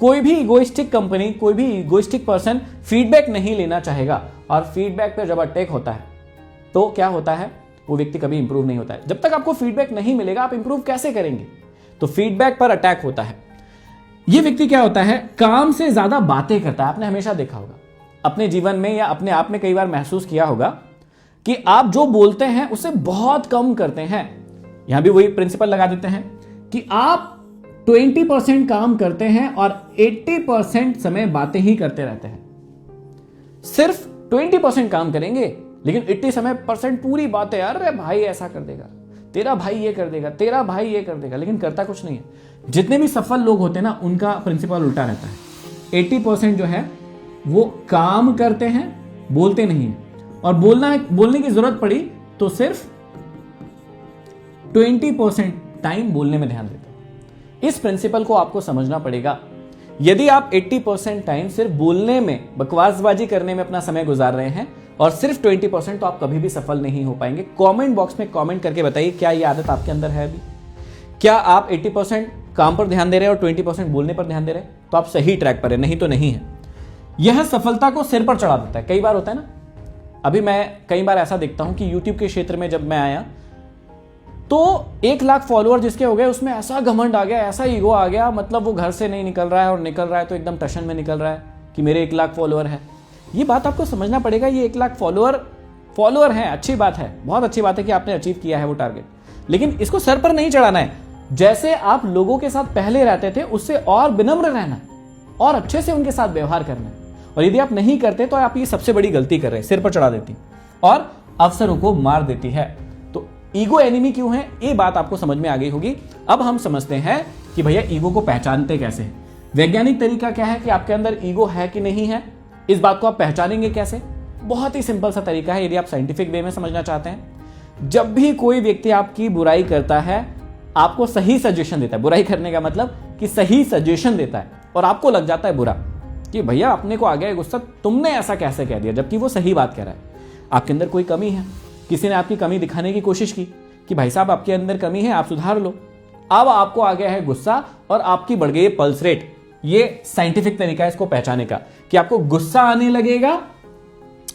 कोई भी इगोइस्टिक कंपनी, कोई भी इगोइस्टिक पर्सन फीडबैक नहीं लेना चाहेगा। और फीडबैक पे जब अटैक होता है तो क्या होता है, वो व्यक्ति कभी इंप्रूव नहीं होता है। जब तक आपको फीडबैक नहीं मिलेगा आप इंप्रूव कैसे करेंगे? तो फीडबैक पर अटैक होता है। ये व्यक्ति क्या होता है, काम से ज्यादा बातें करता है। आपने हमेशा देखा होगा अपने जीवन में या अपने आप में कई बार महसूस किया होगा कि आप जो बोलते हैं उसे बहुत कम करते हैं। यहां भी वही प्रिंसिपल लगा देते हैं कि आप 20% काम करते हैं और 80% समय बातें ही करते रहते हैं। सिर्फ 20% काम करेंगे लेकिन 80% पूरी बातें, अरे भाई ऐसा कर देगा, तेरा भाई ये कर देगा, तेरा भाई ये कर देगा, लेकिन करता कुछ नहीं है। जितने भी सफल लोग होते हैं ना, उनका प्रिंसिपल उल्टा रहता है। 80% जो है वो काम करते हैं, बोलते नहीं है। और बोलने की जरूरत पड़ी तो सिर्फ 20% टाइम बोलने में ध्यान देते हैं। इस प्रिंसिपल को आपको समझना पड़ेगा। यदि आप 80% टाइम सिर्फ बोलने में, बकवासबाजी करने में अपना समय गुजार रहे हैं और सिर्फ 20%, तो आप कभी भी सफल नहीं हो पाएंगे। कमेंट बॉक्स में कमेंट करके बताइए क्या ये आदत आपके अंदर है अभी? क्या आप 80% काम पर ध्यान दे रहे हैं और 20% बोलने पर ध्यान दे रहे हैं? तो आप सही ट्रैक पर है, नहीं तो नहीं है। यह सफलता को सिर पर चढ़ा देता है। कई बार होता है ना, अभी मैं कई बार ऐसा देखता हूं कि यूट्यूब के क्षेत्र में जब मैं आया तो 1 लाख फॉलोअर जिसके हो गए, उसमें ऐसा घमंड आ गया, ऐसा ईगो आ गया, मतलब वो घर से नहीं निकल रहा है और निकल रहा है तो एकदम टशन में निकल रहा है कि मेरे 1 लाख फॉलोअर है। ये बात आपको समझना पड़ेगा। ये 1 लाख फॉलोअर है, अच्छी बात है, बहुत अच्छी बात है कि आपने अचीव किया है वो टारगेट, लेकिन इसको सर पर नहीं चढ़ाना है। जैसे आप लोगों के साथ पहले रहते थे उससे और विनम्र रहना है और अच्छे से उनके साथ व्यवहार करना है। और यदि आप नहीं करते तो आप ये सबसे बड़ी गलती कर रहे हैं, सिर पर चढ़ा देती और अवसरों को मार देती है। तो ईगो एनिमी क्यों है, ये बात आपको समझ में आ गई होगी। अब हम समझते हैं कि भैया ईगो को पहचानते कैसे हैं। वैज्ञानिक तरीका क्या है कि आपके अंदर ईगो है कि नहीं है, इस बात को आप पहचानेंगे कैसे? बहुत ही सिंपल सा तरीका है। यदि आप साइंटिफिक वे में समझना चाहते हैं, जब भी कोई व्यक्ति आपकी बुराई करता है, आपको सही सजेशन देता है, बुराई करने का मतलब कि सही सजेशन देता है, और आपको लग जाता है बुरा कि भैया अपने को आ गया गुस्सा, तुमने ऐसा कैसे कह दिया, जबकि वो सही बात कह रहा है। आपके अंदर कोई कमी है, किसी ने आपकी कमी दिखाने की कोशिश की कि भाई साहब आपके अंदर कमी है, आप सुधार लो। अब आपको आ गया है गुस्सा और आपकी बढ़ गई है पल्स रेट। ये साइंटिफिक तरीका है इसको पहचाने का कि आपको गुस्सा आने लगेगा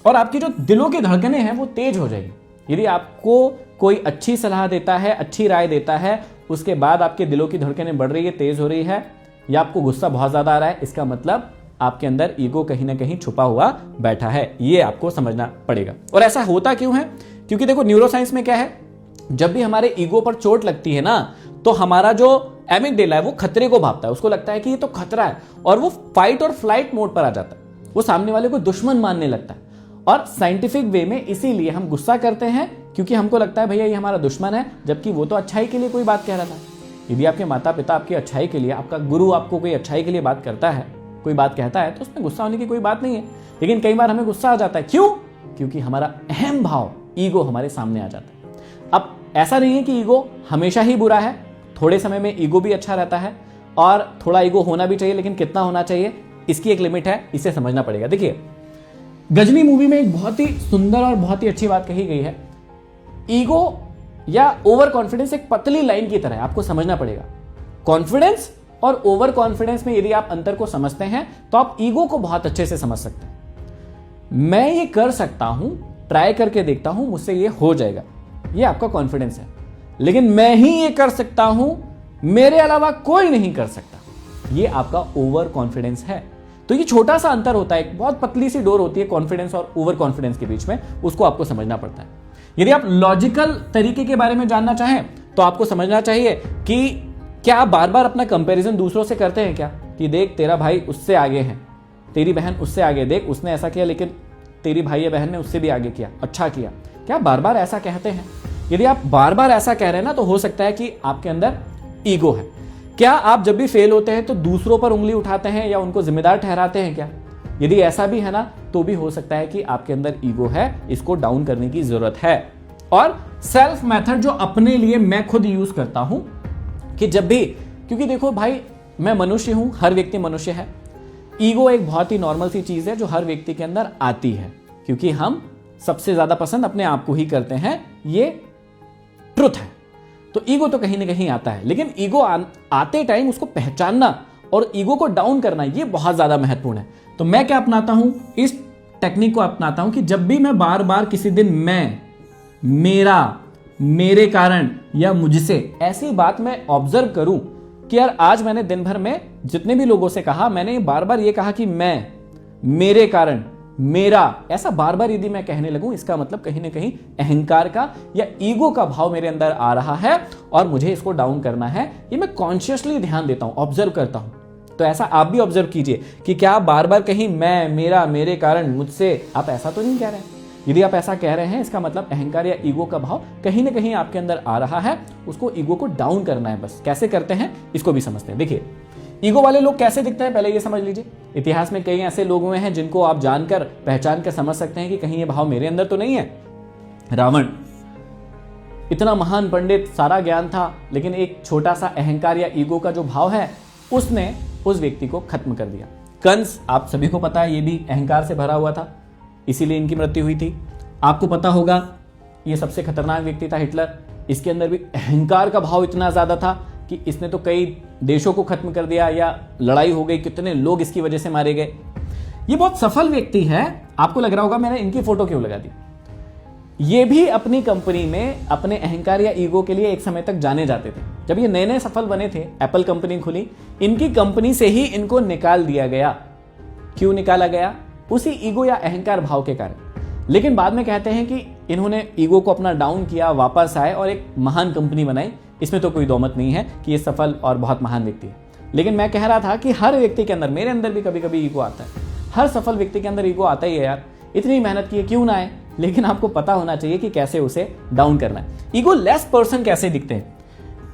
और आपकी जो दिलों की धड़कनें हैं वो तेज हो जाएगी। यदि आपको कोई अच्छी सलाह देता है, अच्छी राय देता है, उसके बाद आपके दिलों की धड़कनें बढ़ रही है, तेज हो रही है, या आपको गुस्सा बहुत ज्यादा आ रहा है, इसका मतलब आपके अंदर ईगो कहीं ना कहीं छुपा हुआ बैठा है। ये आपको समझना पड़ेगा। और ऐसा होता क्यों है? क्योंकि देखो न्यूरोसाइंस में क्या है, जब भी हमारे ईगो पर चोट लगती है ना, तो हमारा जो एमिगडाला है वो खतरे को भापता है। उसको लगता है कि ये तो खतरा है और वो फाइट और फ्लाइट मोड पर आ जाता है। वो सामने वाले को दुश्मन मानने लगता है। और साइंटिफिक वे में इसीलिए हम गुस्सा करते हैं, क्योंकि हमको लगता है भैया ये हमारा दुश्मन है, जबकि वो तो अच्छाई के लिए कोई बात कह रहा था। यदि आपके माता पिता आपकी अच्छाई के लिए, आपका गुरु आपको कोई अच्छाई के लिए बात करता है, कोई बात कहता है, तो उसमें गुस्सा होने की कोई बात नहीं है। लेकिन कई बार हमें गुस्सा आ जाता है। क्यों? क्योंकि हमारा अहम भाव ईगो हमारे सामने आ जाता है। अब ऐसा नहीं है कि ईगो हमेशा ही बुरा है, थोड़े समय में ईगो भी अच्छा रहता है और थोड़ा ईगो होना भी चाहिए, लेकिन कितना होना चाहिए इसकी एक लिमिट है, इसे समझना पड़ेगा। देखिए, गजनी मूवी में एक बहुत ही सुंदर और बहुत ही अच्छी बात कही गई है। ईगो या ओवर कॉन्फिडेंस एक पतली लाइन की तरह है, आपको समझना पड़ेगा। कॉन्फिडेंस और ओवर कॉन्फिडेंस में यदि आप अंतर को समझते हैं तो आप ईगो को बहुत अच्छे से समझ सकते हैं। मैं ये कर सकता हूं, ट्राई करके देखता हूं, मुझसे ये हो जाएगा, ये आपका कॉन्फिडेंस है। लेकिन मैं ही ये कर सकता हूं, मेरे अलावा कोई नहीं कर सकता, ये आपका ओवर कॉन्फिडेंस है। तो ये छोटा सा अंतर होता है, एक बहुत पतली सी डोर होती है कॉन्फिडेंस और ओवर कॉन्फिडेंस के बीच में, उसको आपको समझना पड़ता है। यदि आप लॉजिकल तरीके के बारे में जानना चाहें तो आपको समझना चाहिए कि क्या आप बार बार अपना कंपैरिजन दूसरों से करते हैं क्या, कि देख तेरा भाई उससे आगे है, तेरी बहन उससे आगे, देख उसने ऐसा किया लेकिन तेरी भाई या बहन ने उससे भी आगे किया, अच्छा किया। क्या बार बार ऐसा कहते हैं? यदि आप बार बार ऐसा कह रहे हैं ना, तो हो सकता है कि आपके अंदर ईगो है। क्या आप जब भी फेल होते हैं तो दूसरों पर उंगली उठाते हैं या उनको जिम्मेदार ठहराते हैं क्या? यदि ऐसा भी है ना, तो भी हो सकता है कि आपके अंदर ईगो है, इसको डाउन करने की जरूरत है। और सेल्फ मेथड जो अपने लिए मैं खुद यूज करता हूं कि जब भी, क्योंकि देखो भाई, मैं मनुष्य हूं, हर व्यक्ति मनुष्य है। ईगो एक बहुत ही नॉर्मल सी चीज है जो हर व्यक्ति के अंदर आती है, क्योंकि हम सबसे ज्यादा पसंद अपने आप को ही करते हैं, ये ट्रुथ है। तो ईगो तो कहीं ना कहीं आता है, लेकिन ईगो आते टाइम उसको पहचानना और ईगो को डाउन करना, ये बहुत ज्यादा महत्वपूर्ण है। तो मैं क्या अपनाता हूं, इस टेक्निक को अपनाता हूं कि जब भी मैं बार बार किसी दिन मैं, मेरा, मेरे कारण या मुझसे ऐसी बात मैं ऑब्जर्व करूं कि यार आज मैंने दिन भर में जितने भी लोगों से कहा, मैंने बार बार ये कहा कि मैं, मेरे कारण, मेरा, ऐसा बार बार यदि मैं कहने लगूं, इसका मतलब कहीं ना कहीं अहंकार का या ईगो का भाव मेरे अंदर आ रहा है और मुझे इसको डाउन करना है। ये मैं कॉन्शियसली ध्यान देता हूं, ऑब्जर्व करता हूं। तो ऐसा आप भी ऑब्जर्व कीजिए कि क्या आप बार बार कहीं मैं, मेरा, मेरे कारण, मुझसे, आप ऐसा तो नहीं कह रहे हैं। यदि आप ऐसा कह रहे हैं, इसका मतलब अहंकार या ईगो का भाव कहीं ना कहीं आपके अंदर आ रहा है, उसको, ईगो को डाउन करना है। बस कैसे करते हैं इसको भी समझते हैं। देखिए, ईगो वाले लोग कैसे दिखते हैं, पहले ये समझ लीजिए। इतिहास में कई ऐसे लोग हुए हैं जिनको आप जानकर, पहचान कर समझ सकते हैं कि कहीं ये भाव मेरे अंदर तो नहीं है। रावण, इतना महान पंडित, सारा ज्ञान था, लेकिन एक छोटा सा अहंकार या ईगो का जो भाव है, उसने उस व्यक्ति को खत्म कर दिया। कंस, आप सभी को पता है, ये भी अहंकार से भरा हुआ था, इसीलिए इनकी मृत्यु हुई थी। आपको पता होगा, ये सबसे खतरनाक व्यक्ति था हिटलर, इसके अंदर भी अहंकार का भाव इतना ज्यादा था कि इसने तो कई देशों को खत्म कर दिया, या लड़ाई हो गई, कितने लोग इसकी वजह से मारे गए। ये बहुत सफल व्यक्ति है। आपको लग रहा होगा मैंने इनकी फोटो क्यों लगा दी। ये भी अपनी कंपनी में अपने अहंकार या ईगो के लिए एक समय तक जाने जाते थे। जब ये नए नए सफल बने थे, एप्पल कंपनी खुली, इनकी कंपनी से ही इनको निकाल दिया गया। क्यों निकाला गया? उसी ईगो या अहंकार भाव के कारण। लेकिन बाद में कहते हैं कि इन्होंने ईगो को अपना डाउन किया, वापस आए और एक महान कंपनी बनाई। इसमें तो कोई दौमत नहीं है कि ये सफल और बहुत महान व्यक्ति है। लेकिन मैं कह रहा था कि हर व्यक्ति के अंदर, मेरे अंदर भी कभी कभी ईगो आता है, हर सफल व्यक्ति के अंदर ईगो आता ही है यार। इतनी मेहनत की क्यों ना आए, लेकिन आपको पता होना चाहिए कि कैसे उसे डाउन करना है। ईगो लेस पर्सन कैसे दिखते हैं?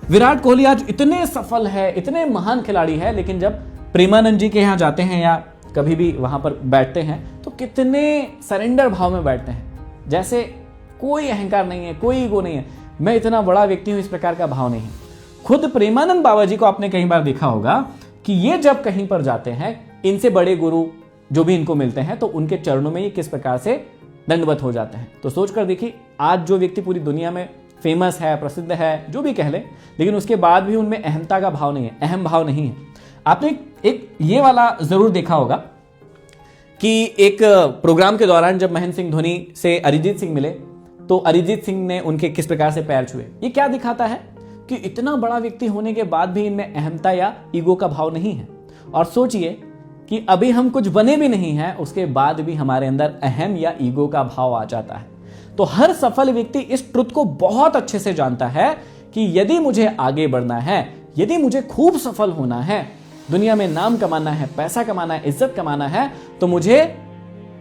विराट कोहली आज इतने सफल है, इतने महान खिलाड़ी है, लेकिन जब प्रेमानंद जी के यहाँ जाते हैं या कभी भी वहां पर बैठते हैं तो कितने सरेंडर भाव में बैठते हैं, जैसे कोई अहंकार नहीं है, कोई ईगो नहीं है, मैं इतना बड़ा व्यक्ति हूं, इस प्रकार का भाव नहीं है। खुद प्रेमानंद बाबा जी को आपने कई बार देखा होगा कि ये जब कहीं पर जाते हैं, इनसे बड़े गुरु जो भी इनको मिलते हैं, तो उनके चरणों में ये किस प्रकार से दंडवत हो जाते हैं। तो सोच कर देखिए, आज जो व्यक्ति पूरी दुनिया में फेमस है, प्रसिद्ध है, जो भी कह ले, लेकिन उसके बाद भी उनमें अहमता का भाव नहीं है, अहम भाव नहीं है। आपने एक ये वाला जरूर देखा होगा कि एक प्रोग्राम के दौरान जब महेंद्र सिंह धोनी से अरिजीत सिंह मिले, तो अरिजीत सिंह ने उनके किस प्रकार से पैर छुए। ये क्या दिखाता है कि इतना बड़ा व्यक्ति होने के बाद भी इनमें अहमता या ईगो का भाव नहीं है। और सोचिए कि अभी हम कुछ बने भी नहीं हैं, उसके बाद भी हमारे अंदर अहम या ईगो का भाव आ जाता है। तो हर सफल व्यक्ति इस ट्रुथ को बहुत अच्छे से जानता है कि यदि मुझे आगे बढ़ना है, यदि मुझे खूब सफल होना है, दुनिया में नाम कमाना है, पैसा कमाना है, इज्जत कमाना है, तो मुझे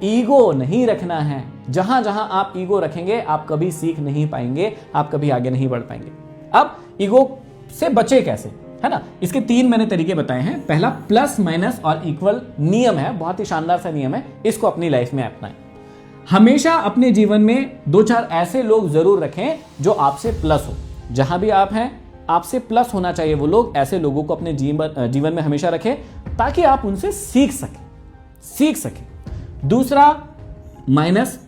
ईगो नहीं रखना है। जहां जहां आप ईगो रखेंगे, आप कभी सीख नहीं पाएंगे, आप कभी आगे नहीं बढ़ पाएंगे। अब ईगो से बचे कैसे, है ना? इसके 3 मैंने तरीके बताए हैं। पहला प्लस माइनस और इक्वल नियम है, बहुत ही शानदार सा नियम है, इसको अपनी लाइफ में अपनाएं। हमेशा अपने जीवन में 2-4 ऐसे लोग जरूर रखें जो आपसे प्लस हो। जहां भी आप हैं आपसे प्लस होना चाहिए वो लोग। ऐसे लोगों को अपने जीवन में हमेशा रखें ताकि आप उनसे सीख सकें। दूसरा माइनस,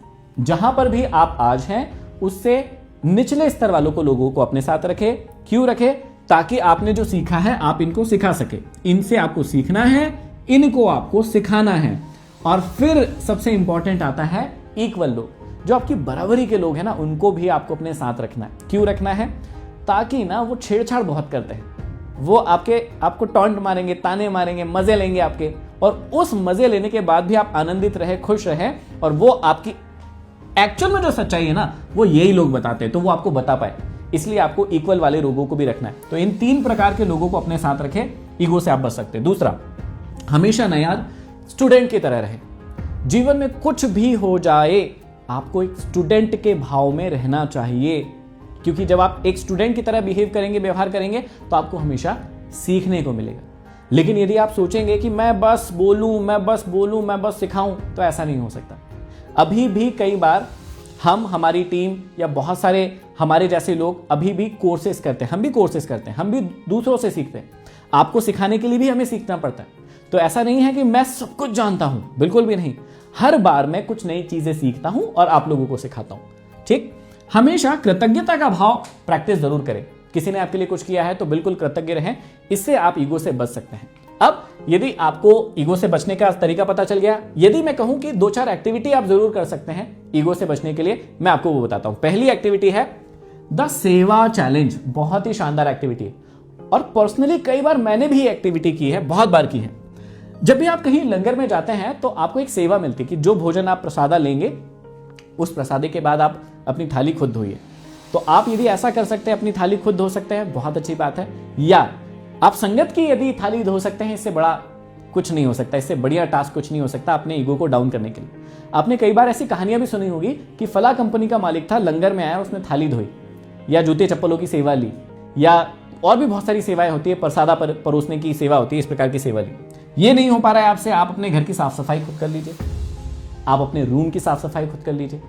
जहां पर भी आप आज हैं उससे निचले स्तर वालों को लोगों को अपने साथ रखें। क्यों रखें? ताकि आपने जो सीखा है आप इनको सिखा सके। इनसे आपको सीखना है, इनको आपको सिखाना है। और फिर सबसे इंपॉर्टेंट आता है इक्वल लोग, जो आपकी बराबरी के लोग हैं ना, उनको भी आपको अपने साथ रखना है। क्यों रखना है? ताकि ना वो छेड़छाड़ बहुत करते हैं, वो आपको टॉन्ट मारेंगे, ताने मारेंगे, मजे लेंगे आपके, और उस मजे लेने के बाद भी आप आनंदित रहे, खुश रहे, और वो आपकी एक्चुअल में जो सच्चाई है ना वो यही लोग बताते हैं, तो वो आपको बता पाए। इसलिए आपको इक्वल वाले लोगों को भी रखना है। तो इन 3 प्रकार के लोगों को अपने साथ रखें, ईगो से आप बच सकते हैं। दूसरा, हमेशा ना यार स्टूडेंट की तरह रहे। जीवन में कुछ भी हो जाए आपको एक स्टूडेंट के भाव में रहना चाहिए, क्योंकि जब आप एक स्टूडेंट की तरह बिहेव करेंगे, व्यवहार करेंगे, तो आपको हमेशा सीखने को मिलेगा। लेकिन यदि आप सोचेंगे कि मैं बस बोलूं, मैं बस सिखाऊं, तो ऐसा नहीं हो सकता। अभी भी कई बार हमारी टीम या बहुत सारे हमारे जैसे लोग अभी भी कोर्सेज करते हैं, हम भी कोर्सेज करते हैं, हम भी दूसरों से सीखते हैं। आपको सिखाने के लिए भी हमें सीखना पड़ता है। तो ऐसा नहीं है कि मैं सब कुछ जानता हूं, बिल्कुल भी नहीं। हर बार मैं कुछ नई चीजें सीखता हूं और आप लोगों को सिखाता हूं। ठीक, हमेशा कृतज्ञता का भाव प्रैक्टिस जरूर करें। किसी ने आपके लिए कुछ किया है तो बिल्कुल कृतज्ञ रहें, इससे आप ईगो से बच सकते हैं। अब यदि आपको ईगो से बचने का तरीका पता चल गया, यदि मैं कहूं कि 2-4 एक्टिविटी आप जरूर कर सकते हैं ईगो से बचने के लिए, मैं आपको वो बताता हूं। पहली एक्टिविटी है द सेवा चैलेंज। बहुत ही शानदार एक्टिविटी है, और पर्सनली कई बार मैंने भी एक्टिविटी की है, बहुत बार की है। जब भी आप कहीं लंगर में जाते हैं तो आपको एक सेवा मिलती है कि जो भोजन आप प्रसादा लेंगे, उस प्रसादे के बाद आप अपनी थाली खुद धोइए। तो आप यदि ऐसा कर सकते हैं, अपनी थाली खुद धो सकते हैं, बहुत अच्छी बात है। या आप संगत की यदि थाली धो सकते हैं, इससे बड़ा कुछ नहीं हो सकता, इससे बढ़िया टास्क कुछ नहीं हो सकता अपने ईगो को डाउन करने के लिए। आपने कई बार ऐसी कहानियां भी सुनी होगी कि फला कंपनी का मालिक था, लंगर में आया, उसने थाली धोई, या जूते चप्पलों की सेवा ली, या और भी बहुत सारी सेवाएं होती है, प्रसादा परोसने की सेवा होती है, इस प्रकार की सेवा ली। ये नहीं हो पा रहा है आपसे, आप अपने घर की साफ सफाई खुद कर लीजिए, आप अपने रूम की साफ सफाई खुद कर लीजिए।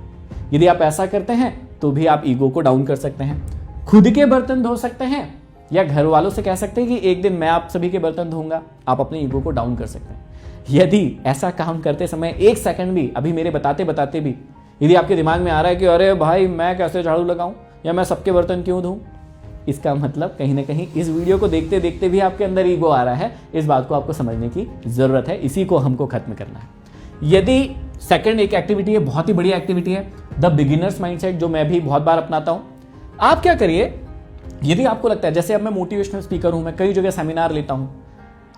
यदि आप ऐसा करते हैं तो भी आप ईगो को डाउन कर सकते हैं। खुद के बर्तन धो सकते हैं, या घर वालों से कह सकते हैं कि एक दिन मैं आप सभी के बर्तन धोऊंगा। आप अपने ईगो को डाउन कर सकते हैं। यदि ऐसा काम करते समय 1 सेकंड भी, अभी मेरे बताते बताते भी, यदि आपके दिमाग में आ रहा है कि अरे भाई मैं कैसे झाड़ू लगाऊं, या मैं सबके बर्तन क्यों धोऊं, इसका मतलब कहीं ना कहीं इस वीडियो को देखते देखते भी आपके अंदर ईगो आ रहा है। इस बात को आपको समझने की जरूरत है, इसी को हमको खत्म करना है। यदि सेकंड एक एक्टिविटी है, बहुत ही बढ़िया एक्टिविटी है, द बिगिनर्स माइंडसेट, जो मैं भी बहुत बार अपनाता हूं। आप क्या करिए, यदि आपको लगता है, जैसे अब मैं मोटिवेशनल स्पीकर हूं, मैं कई जगह सेमिनार लेता हूं,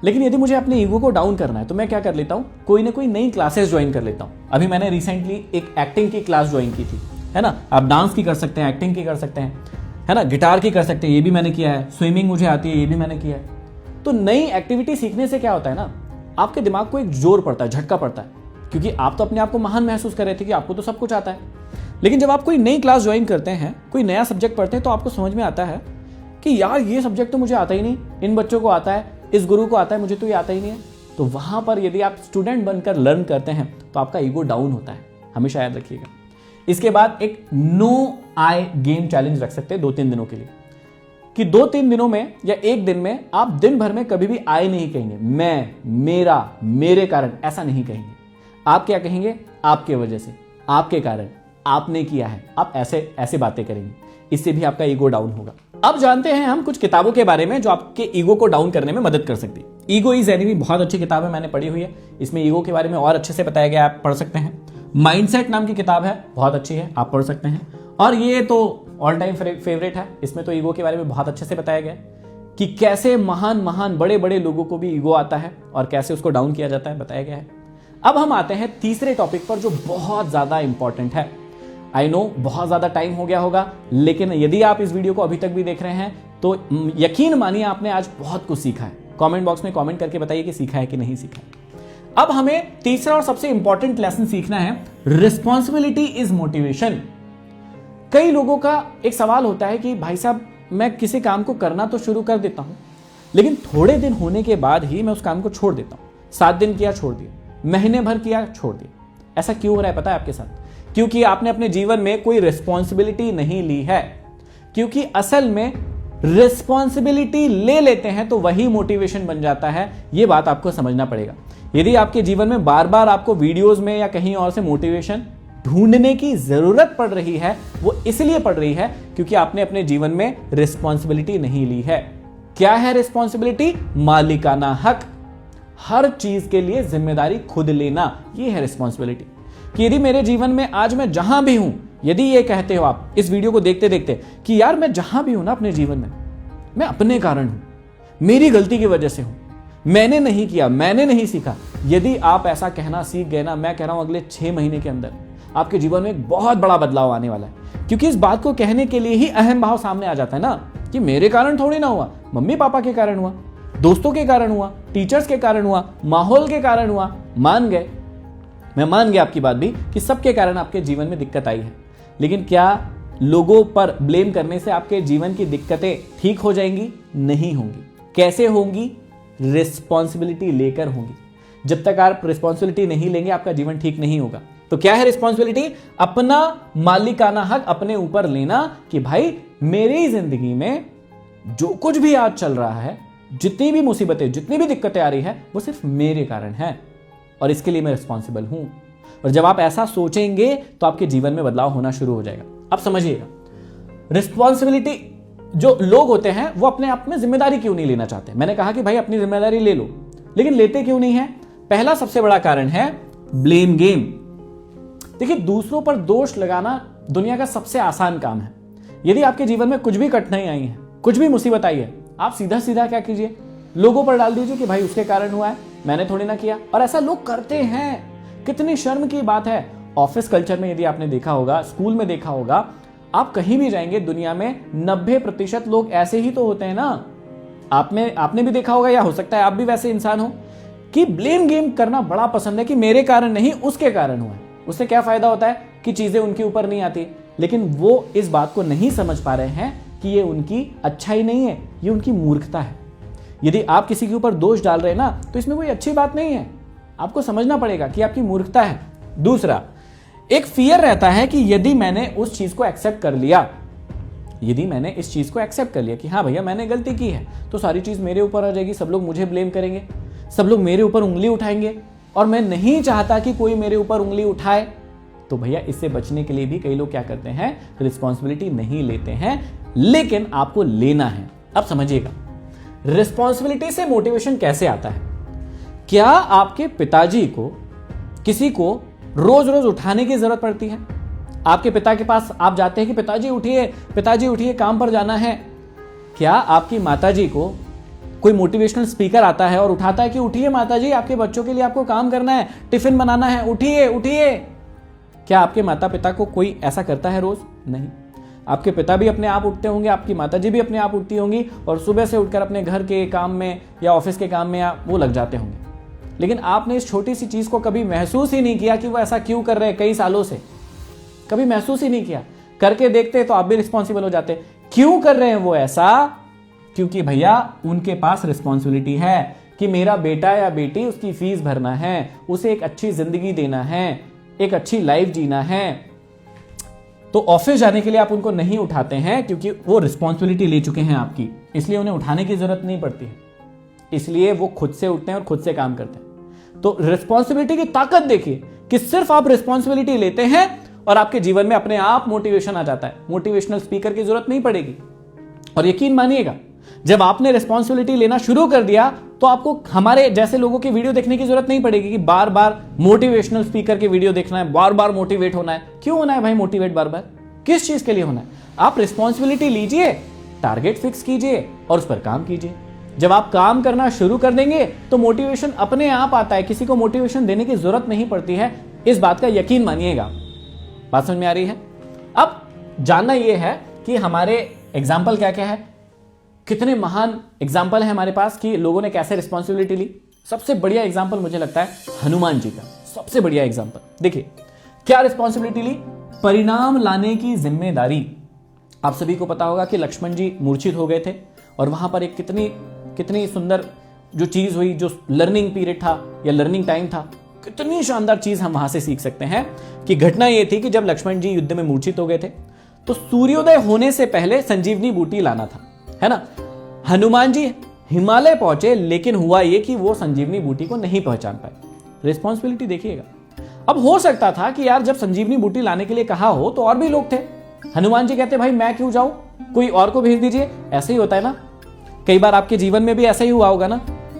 लेकिन यदि मुझे अपने ईगो को डाउन करना है तो मैं क्या कर लेता हूं, कोई ना कोई नई क्लासेस ज्वाइन कर लेता हूं। अभी मैंने रिसेंटली एक एक्टिंग की क्लास ज्वाइन की थी, है ना। आप डांस की कर सकते हैं, एक्टिंग की कर सकते हैं, है ना, गिटार की कर सकते हैं, ये भी मैंने किया है, स्विमिंग मुझे आती है, ये भी मैंने किया है। तो नई एक्टिविटी सीखने से क्या होता है ना, आपके दिमाग को एक जोर पड़ता है, झटका पड़ता है, क्योंकि आप तो अपने आप को महान महसूस कर रहे थे कि आपको तो सब कुछ आता है। लेकिन जब आप कोई नई क्लास ज्वाइन करते हैं, कोई नया सब्जेक्ट पढ़ते हैं, तो आपको समझ में आता है कि यार ये सब्जेक्ट तो मुझे आता ही नहीं, इन बच्चों को आता है, इस गुरु को आता है, मुझे तो ये आता ही नहीं है। तो वहां पर यदि आप स्टूडेंट बनकर लर्न करते हैं तो आपका ईगो डाउन होता है, हमेशा याद रखिएगा। इसके बाद एक नो आई गेम चैलेंज रख सकते हैं 2-3 दिनों के लिए, कि 2-3 दिनों में या 1 दिन में आप दिन भर में कभी भी आई नहीं कहेंगे, मैं, मेरा, मेरे कारण, ऐसा नहीं कहेंगे। आप क्या कहेंगे, आपके वजह से, आपके कारण, आपने किया है, आप ऐसे बातें करेंगे। इससे भी आपका ईगो डाउन होगा। अब जानते हैं हम कुछ किताबों के बारे में जो आपके ईगो को डाउन करने में मदद कर सकती है। ईगो इज एनिमी बहुत अच्छी किताब है, मैंने पढ़ी हुई है। इसमें ईगो के बारे में और अच्छे से बताया गया, आप पढ़ सकते हैं। माइंडसेट नाम की किताब है, बहुत अच्छी है, आप पढ़ सकते हैं। और ये तो ऑल टाइम फेवरेट है, इसमें तो ईगो के बारे में बहुत अच्छे से बताया गया कि कैसे महान बड़े बड़े लोगों को भी ईगो आता है और कैसे उसको डाउन किया जाता है, बताया गया है। अब हम आते हैं तीसरे टॉपिक पर, जो बहुत ज्यादा इंपॉर्टेंट है। आई नो बहुत ज्यादा टाइम हो गया होगा, लेकिन यदि आप इस वीडियो को अभी तक भी देख रहे हैं तो यकीन मानिए आपने आज बहुत कुछ सीखा है। कमेंट बॉक्स में कमेंट करके बताइए कि सीखा है कि नहीं सीखा है। अब हमें तीसरा और सबसे इंपॉर्टेंट लेसन सीखना है, रिस्पॉन्सिबिलिटी इज मोटिवेशन। कई लोगों का एक सवाल होता है कि भाई साहब मैं किसी काम को करना तो शुरू कर देता हूं, लेकिन थोड़े दिन होने के बाद ही मैं उस काम को छोड़ देता हूं। 7 दिन किया, छोड़ दिया, महीने भर किया, छोड़ दिया। ऐसा क्यों हो रहा है पता है आपके साथ? क्योंकि आपने अपने जीवन में कोई रिस्पॉन्सिबिलिटी नहीं ली है। क्योंकि असल में रिस्पॉन्सिबिलिटी ले लेते हैं तो वही मोटिवेशन बन जाता है। यह बात आपको समझना पड़ेगा। यदि आपके जीवन में बार बार आपको वीडियोस में या कहीं और से मोटिवेशन ढूंढने की जरूरत पड़ रही है, वो इसलिए पड़ रही है क्योंकि आपने अपने जीवन में रिस्पॉन्सिबिलिटी नहीं ली है। क्या है रिस्पॉन्सिबिलिटी? मालिकाना हक, हर चीज के लिए जिम्मेदारी खुद लेना, यह है रिस्पॉन्सिबिलिटी। कि यदि मेरे जीवन में आज मैं जहां भी हूं, यदि ये कहते हो आप इस वीडियो को देखते देखते कि यार मैं जहां भी हूं ना अपने जीवन में, मैं अपने कारण हूं, मेरी गलती की वजह से हूं, मैंने नहीं किया, मैंने नहीं सीखा, यदि आप ऐसा कहना सीख गए ना, मैं कह रहा हूं अगले 6 महीने के अंदर आपके जीवन में एक बहुत बड़ा बदलाव आने वाला है। क्योंकि इस बात को कहने के लिए ही अहम भाव सामने आ जाता है ना, कि मेरे कारण थोड़ी ना हुआ, मम्मी पापा के कारण हुआ, दोस्तों के कारण हुआ, टीचर्स के कारण हुआ, माहौल के कारण हुआ। मान गए, मैं मान गया आपकी बात भी कि सबके कारण आपके जीवन में दिक्कत आई है। लेकिन क्या लोगों पर ब्लेम करने से आपके जीवन की दिक्कतें ठीक हो जाएंगी? नहीं होंगी। कैसे होंगी? रिस्पॉन्सिबिलिटी लेकर होंगी। जब तक आप रिस्पॉन्सिबिलिटी नहीं लेंगे आपका जीवन ठीक नहीं होगा। तो क्या है रिस्पॉन्सिबिलिटी? अपना मालिकाना हक अपने ऊपर लेना कि भाई मेरी जिंदगी में जो कुछ भी आज चल रहा है, जितनी भी मुसीबतें, जितनी भी दिक्कतें आ रही है, वो सिर्फ मेरे कारण है और इसके लिए मैं रिस्पॉन्सिबल हूं। और जब आप ऐसा सोचेंगे तो आपके जीवन में बदलाव होना शुरू हो जाएगा। अब समझिएगा, रिस्पॉन्सिबिलिटी जो लोग होते हैं वो अपने आप में जिम्मेदारी क्यों नहीं लेना चाहते? मैंने कहा कि भाई अपनी जिम्मेदारी ले लो, लेकिन लेते क्यों नहीं है? पहला सबसे बड़ा कारण है ब्लेम गेम। देखिए, दूसरों पर दोष लगाना दुनिया का सबसे आसान काम है। यदि आपके जीवन में कुछ भी कठिनाई आई है, कुछ भी मुसीबत आई है, आप सीधा सीधा क्या कीजिए, लोगों पर डाल दीजिए कि भाई उसके कारण हुआ है, मैंने थोड़ी ना किया। और ऐसा लोग करते हैं, कितनी शर्म की बात है। ऑफिस कल्चर में यदि आपने देखा होगा, स्कूल में देखा होगा, आप कहीं भी जाएंगे दुनिया में 90% लोग ऐसे ही तो होते हैं ना। आपने भी देखा होगा, या हो सकता है आप भी वैसे इंसान हो कि ब्लेम गेम करना बड़ा पसंद है कि मेरे कारण नहीं, उसके कारण हुआ है। उससे क्या फायदा होता है कि चीजें उनके ऊपर नहीं आती, लेकिन वो इस बात को नहीं समझ पा रहे हैं कि ये उनकी अच्छाई नहीं है, ये उनकी मूर्खता है। यदि आप किसी के ऊपर दोष डाल रहे हैं ना, तो इसमें कोई अच्छी बात नहीं है। आपको समझना पड़ेगा कि आपकी मूर्खता है। दूसरा, एक फियर रहता है कि यदि मैंने उस चीज को एक्सेप्ट कर लिया, यदि मैंने इस चीज को एक्सेप्ट कर लिया कि हाँ भैया मैंने गलती की है, तो सारी चीज मेरे ऊपर आ जाएगी, सब लोग मुझे ब्लेम करेंगे, सब लोग मेरे ऊपर उंगली उठाएंगे, और मैं नहीं चाहता कि कोई मेरे ऊपर उंगली उठाए। तो भैया इससे बचने के लिए भी कई लोग क्या करते हैं, रिस्पॉन्सिबिलिटी नहीं लेते हैं, लेकिन आपको लेना है। अब समझिएगा, रिस्पॉन्सिबिलिटी से मोटिवेशन कैसे आता है। क्या आपके पिताजी को किसी को रोज रोज उठाने की जरूरत पड़ती है? आपके पिता के पास आप जाते हैं कि पिताजी उठिए, पिताजी उठिए, काम पर जाना है। क्या आपकी माताजी को कोई मोटिवेशनल स्पीकर आता है और उठाता है कि उठिए माताजी, आपके बच्चों के लिए आपको काम करना है, टिफिन बनाना है, उठिए उठिए? क्या आपके माता पिता को कोई ऐसा करता है रोज? नहीं। आपके पिता भी अपने आप उठते होंगे, आपकी माताजी भी अपने आप उठती होंगी और सुबह से उठकर अपने घर के काम में या ऑफिस के काम में वो लग जाते होंगे। लेकिन आपने इस छोटी सी चीज को कभी महसूस ही नहीं किया कि वो ऐसा क्यों कर रहे हैं, कई सालों से कभी महसूस ही नहीं किया। करके देखते तो आप भी रिस्पॉन्सिबल हो जाते। क्यों कर रहे हैं वो ऐसा? क्योंकि भैया उनके पास रिस्पॉन्सिबिलिटी है कि मेरा बेटा या बेटी, उसकी फीस भरना है, उसे एक अच्छी जिंदगी देना है, एक अच्छी लाइफ जीना है। तो ऑफिस जाने के लिए आप उनको नहीं उठाते हैं क्योंकि वो रिस्पॉन्सिबिलिटी ले चुके हैं आपकी, इसलिए उन्हें उठाने की जरूरत नहीं पड़ती है। इसलिए वो खुद से उठते हैं और खुद से काम करते हैं। तो रिस्पॉन्सिबिलिटी की ताकत देखिए कि सिर्फ आप रिस्पॉन्सिबिलिटी लेते हैं और आपके जीवन में अपने आप मोटिवेशन आ जाता है। मोटिवेशनल स्पीकर की जरूरत नहीं पड़ेगी। और यकीन मानिएगा, जब आपने रिस्पॉन्सिबिलिटी लेना शुरू कर दिया तो आपको हमारे जैसे लोगों की वीडियो देखने की जरूरत नहीं पड़ेगी कि बार बार मोटिवेशनल स्पीकर की वीडियो देखना है, बार बार मोटिवेट होना है। क्यों होना है भाई मोटिवेट बार बार? किस चीज के लिए होना है? आप रिस्पॉन्सिबिलिटी लीजिए, टारगेट फिक्स कीजिए और उस पर काम कीजिए। जब आप काम करना शुरू कर देंगे तो मोटिवेशन अपने आप आता है, किसी को मोटिवेशन देने की जरूरत नहीं पड़ती है। इस बात का यकीन मानिएगा। बात समझ में आ रही है? अब जानना यह है कि हमारे एग्जाम्पल क्या क्या है, कितने महान एग्जाम्पल है हमारे पास कि लोगों ने कैसे रिस्पॉन्सिबिलिटी ली। सबसे बढ़िया एग्जाम्पल मुझे लगता है हनुमान जी का, सबसे बढ़िया एग्जाम्पल। देखिए क्या रिस्पॉन्सिबिलिटी ली, परिणाम लाने की जिम्मेदारी। आप सभी को पता होगा कि लक्ष्मण जी मूर्छित हो गए थे और वहां पर एक कितनी सुंदर जो चीज हुई, जो लर्निंग पीरियड था या लर्निंग टाइम था, कितनी शानदार चीज हम वहां से सीख सकते हैं कि घटना यह थी कि जब लक्ष्मण जी युद्ध में मूर्छित हो गए थे तो सूर्योदय होने से पहले संजीवनी बूटी लाना था, है ना। हनुमान जी हिमालय पहुंचे, लेकिन हुआ यह कि वो संजीवनी बूटी को नहीं पहचान पाए। रिस्पॉन्सिबिलिटी देखिएगा। अब हो सकता था कि यार जब संजीवनी बूटी लाने के लिए कहा हो तो और भी लोग थे, हनुमान जी कहते भाई मैं क्यों जाऊं, कोई और को भेज दीजिए। ऐसे ही होता है ना, कई बार आपके जीवन में भी ऐसा ही हुआ होगा ना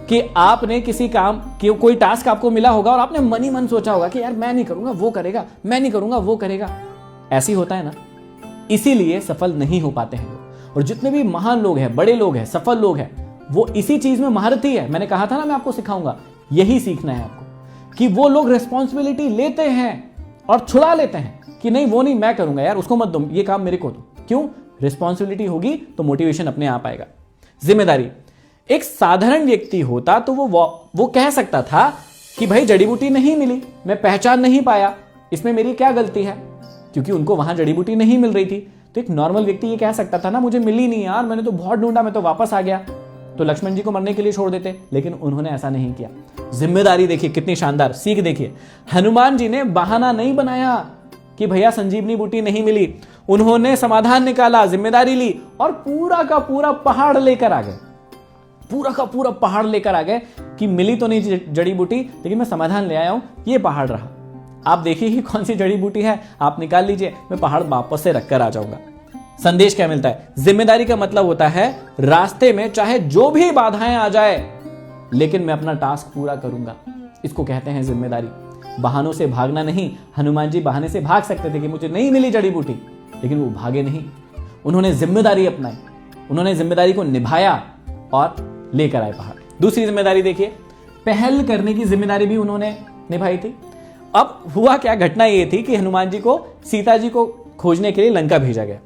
कि आपने किसी काम की कोई टास्क आपको मिला होगा और आपने मन ही मन सोचा होगा कि यार मैं नहीं करूंगा वो करेगा, मैं नहीं करूंगा वो करेगा। ऐसी होता है ना, इसीलिए सफल नहीं हो पाते हैं लोग। और जितने भी महान लोग हैं, बड़े लोग हैं, सफल लोग हैं, वो इसी चीज में महारथी है। मैंने कहा था ना मैं आपको सिखाऊंगा, यही सीखना है आपको कि वो लोग रिस्पॉन्सिबिलिटी लेते हैं और छुड़ा लेते हैं कि नहीं वो नहीं मैं करूंगा, यार उसको मत दो, ये काम मेरे को दो। क्यों? रिस्पॉन्सिबिलिटी होगी तो मोटिवेशन अपने आप आएगा। जिम्मेदारी। एक साधारण व्यक्ति होता तो वो कह सकता था कि भाई जड़ी बूटी नहीं मिली, मैं पहचान नहीं पाया, इसमें मेरी क्या गलती है, क्योंकि उनको वहां जड़ी बूटी नहीं मिल रही थी। तो एक नॉर्मल व्यक्ति ये कह सकता था ना मुझे मिली नहीं यार, मैंने तो बहुत ढूंढा, मैं तो वापस आ गया, तो लक्ष्मण जी को मरने के लिए छोड़ देते। लेकिन उन्होंने ऐसा नहीं किया। जिम्मेदारी देखिए कितनी शानदार, सीख देखिए। हनुमान जी ने बहाना नहीं बनाया कि भैया संजीवनी बूटी नहीं मिली, उन्होंने समाधान निकाला, जिम्मेदारी ली और पूरा का पूरा पहाड़ लेकर आ गए। पूरा का पूरा पहाड़ लेकर आ गए कि मिली तो नहीं जड़ी बूटी, लेकिन मैं समाधान ले आया हूं, ये पहाड़ रहा। आप देखिए कि कौन सी जड़ी बूटी है, आप निकाल लीजिए, मैं पहाड़ वापस से रखकर आ जाऊंगा। संदेश क्या मिलता है? जिम्मेदारी का मतलब होता है रास्ते में चाहे जो भी बाधाएं आ जाए, लेकिन मैं अपना टास्क पूरा करूंगा। इसको कहते हैं जिम्मेदारी। बहानों से भागना नहीं। हनुमान जी बहाने से भाग सकते थे कि मुझे नहीं मिली जड़ी बूटी, लेकिन वो भागे नहीं, उन्होंने जिम्मेदारी अपनाई, उन्होंने जिम्मेदारी को निभाया और लेकर आए पहाड़। दूसरी जिम्मेदारी देखिए, पहल करने की जिम्मेदारी भी उन्होंने निभाई थी। अब हुआ क्या, घटना ये थी कि हनुमान जी को सीता जी को खोजने के लिए लंका भेजा गया।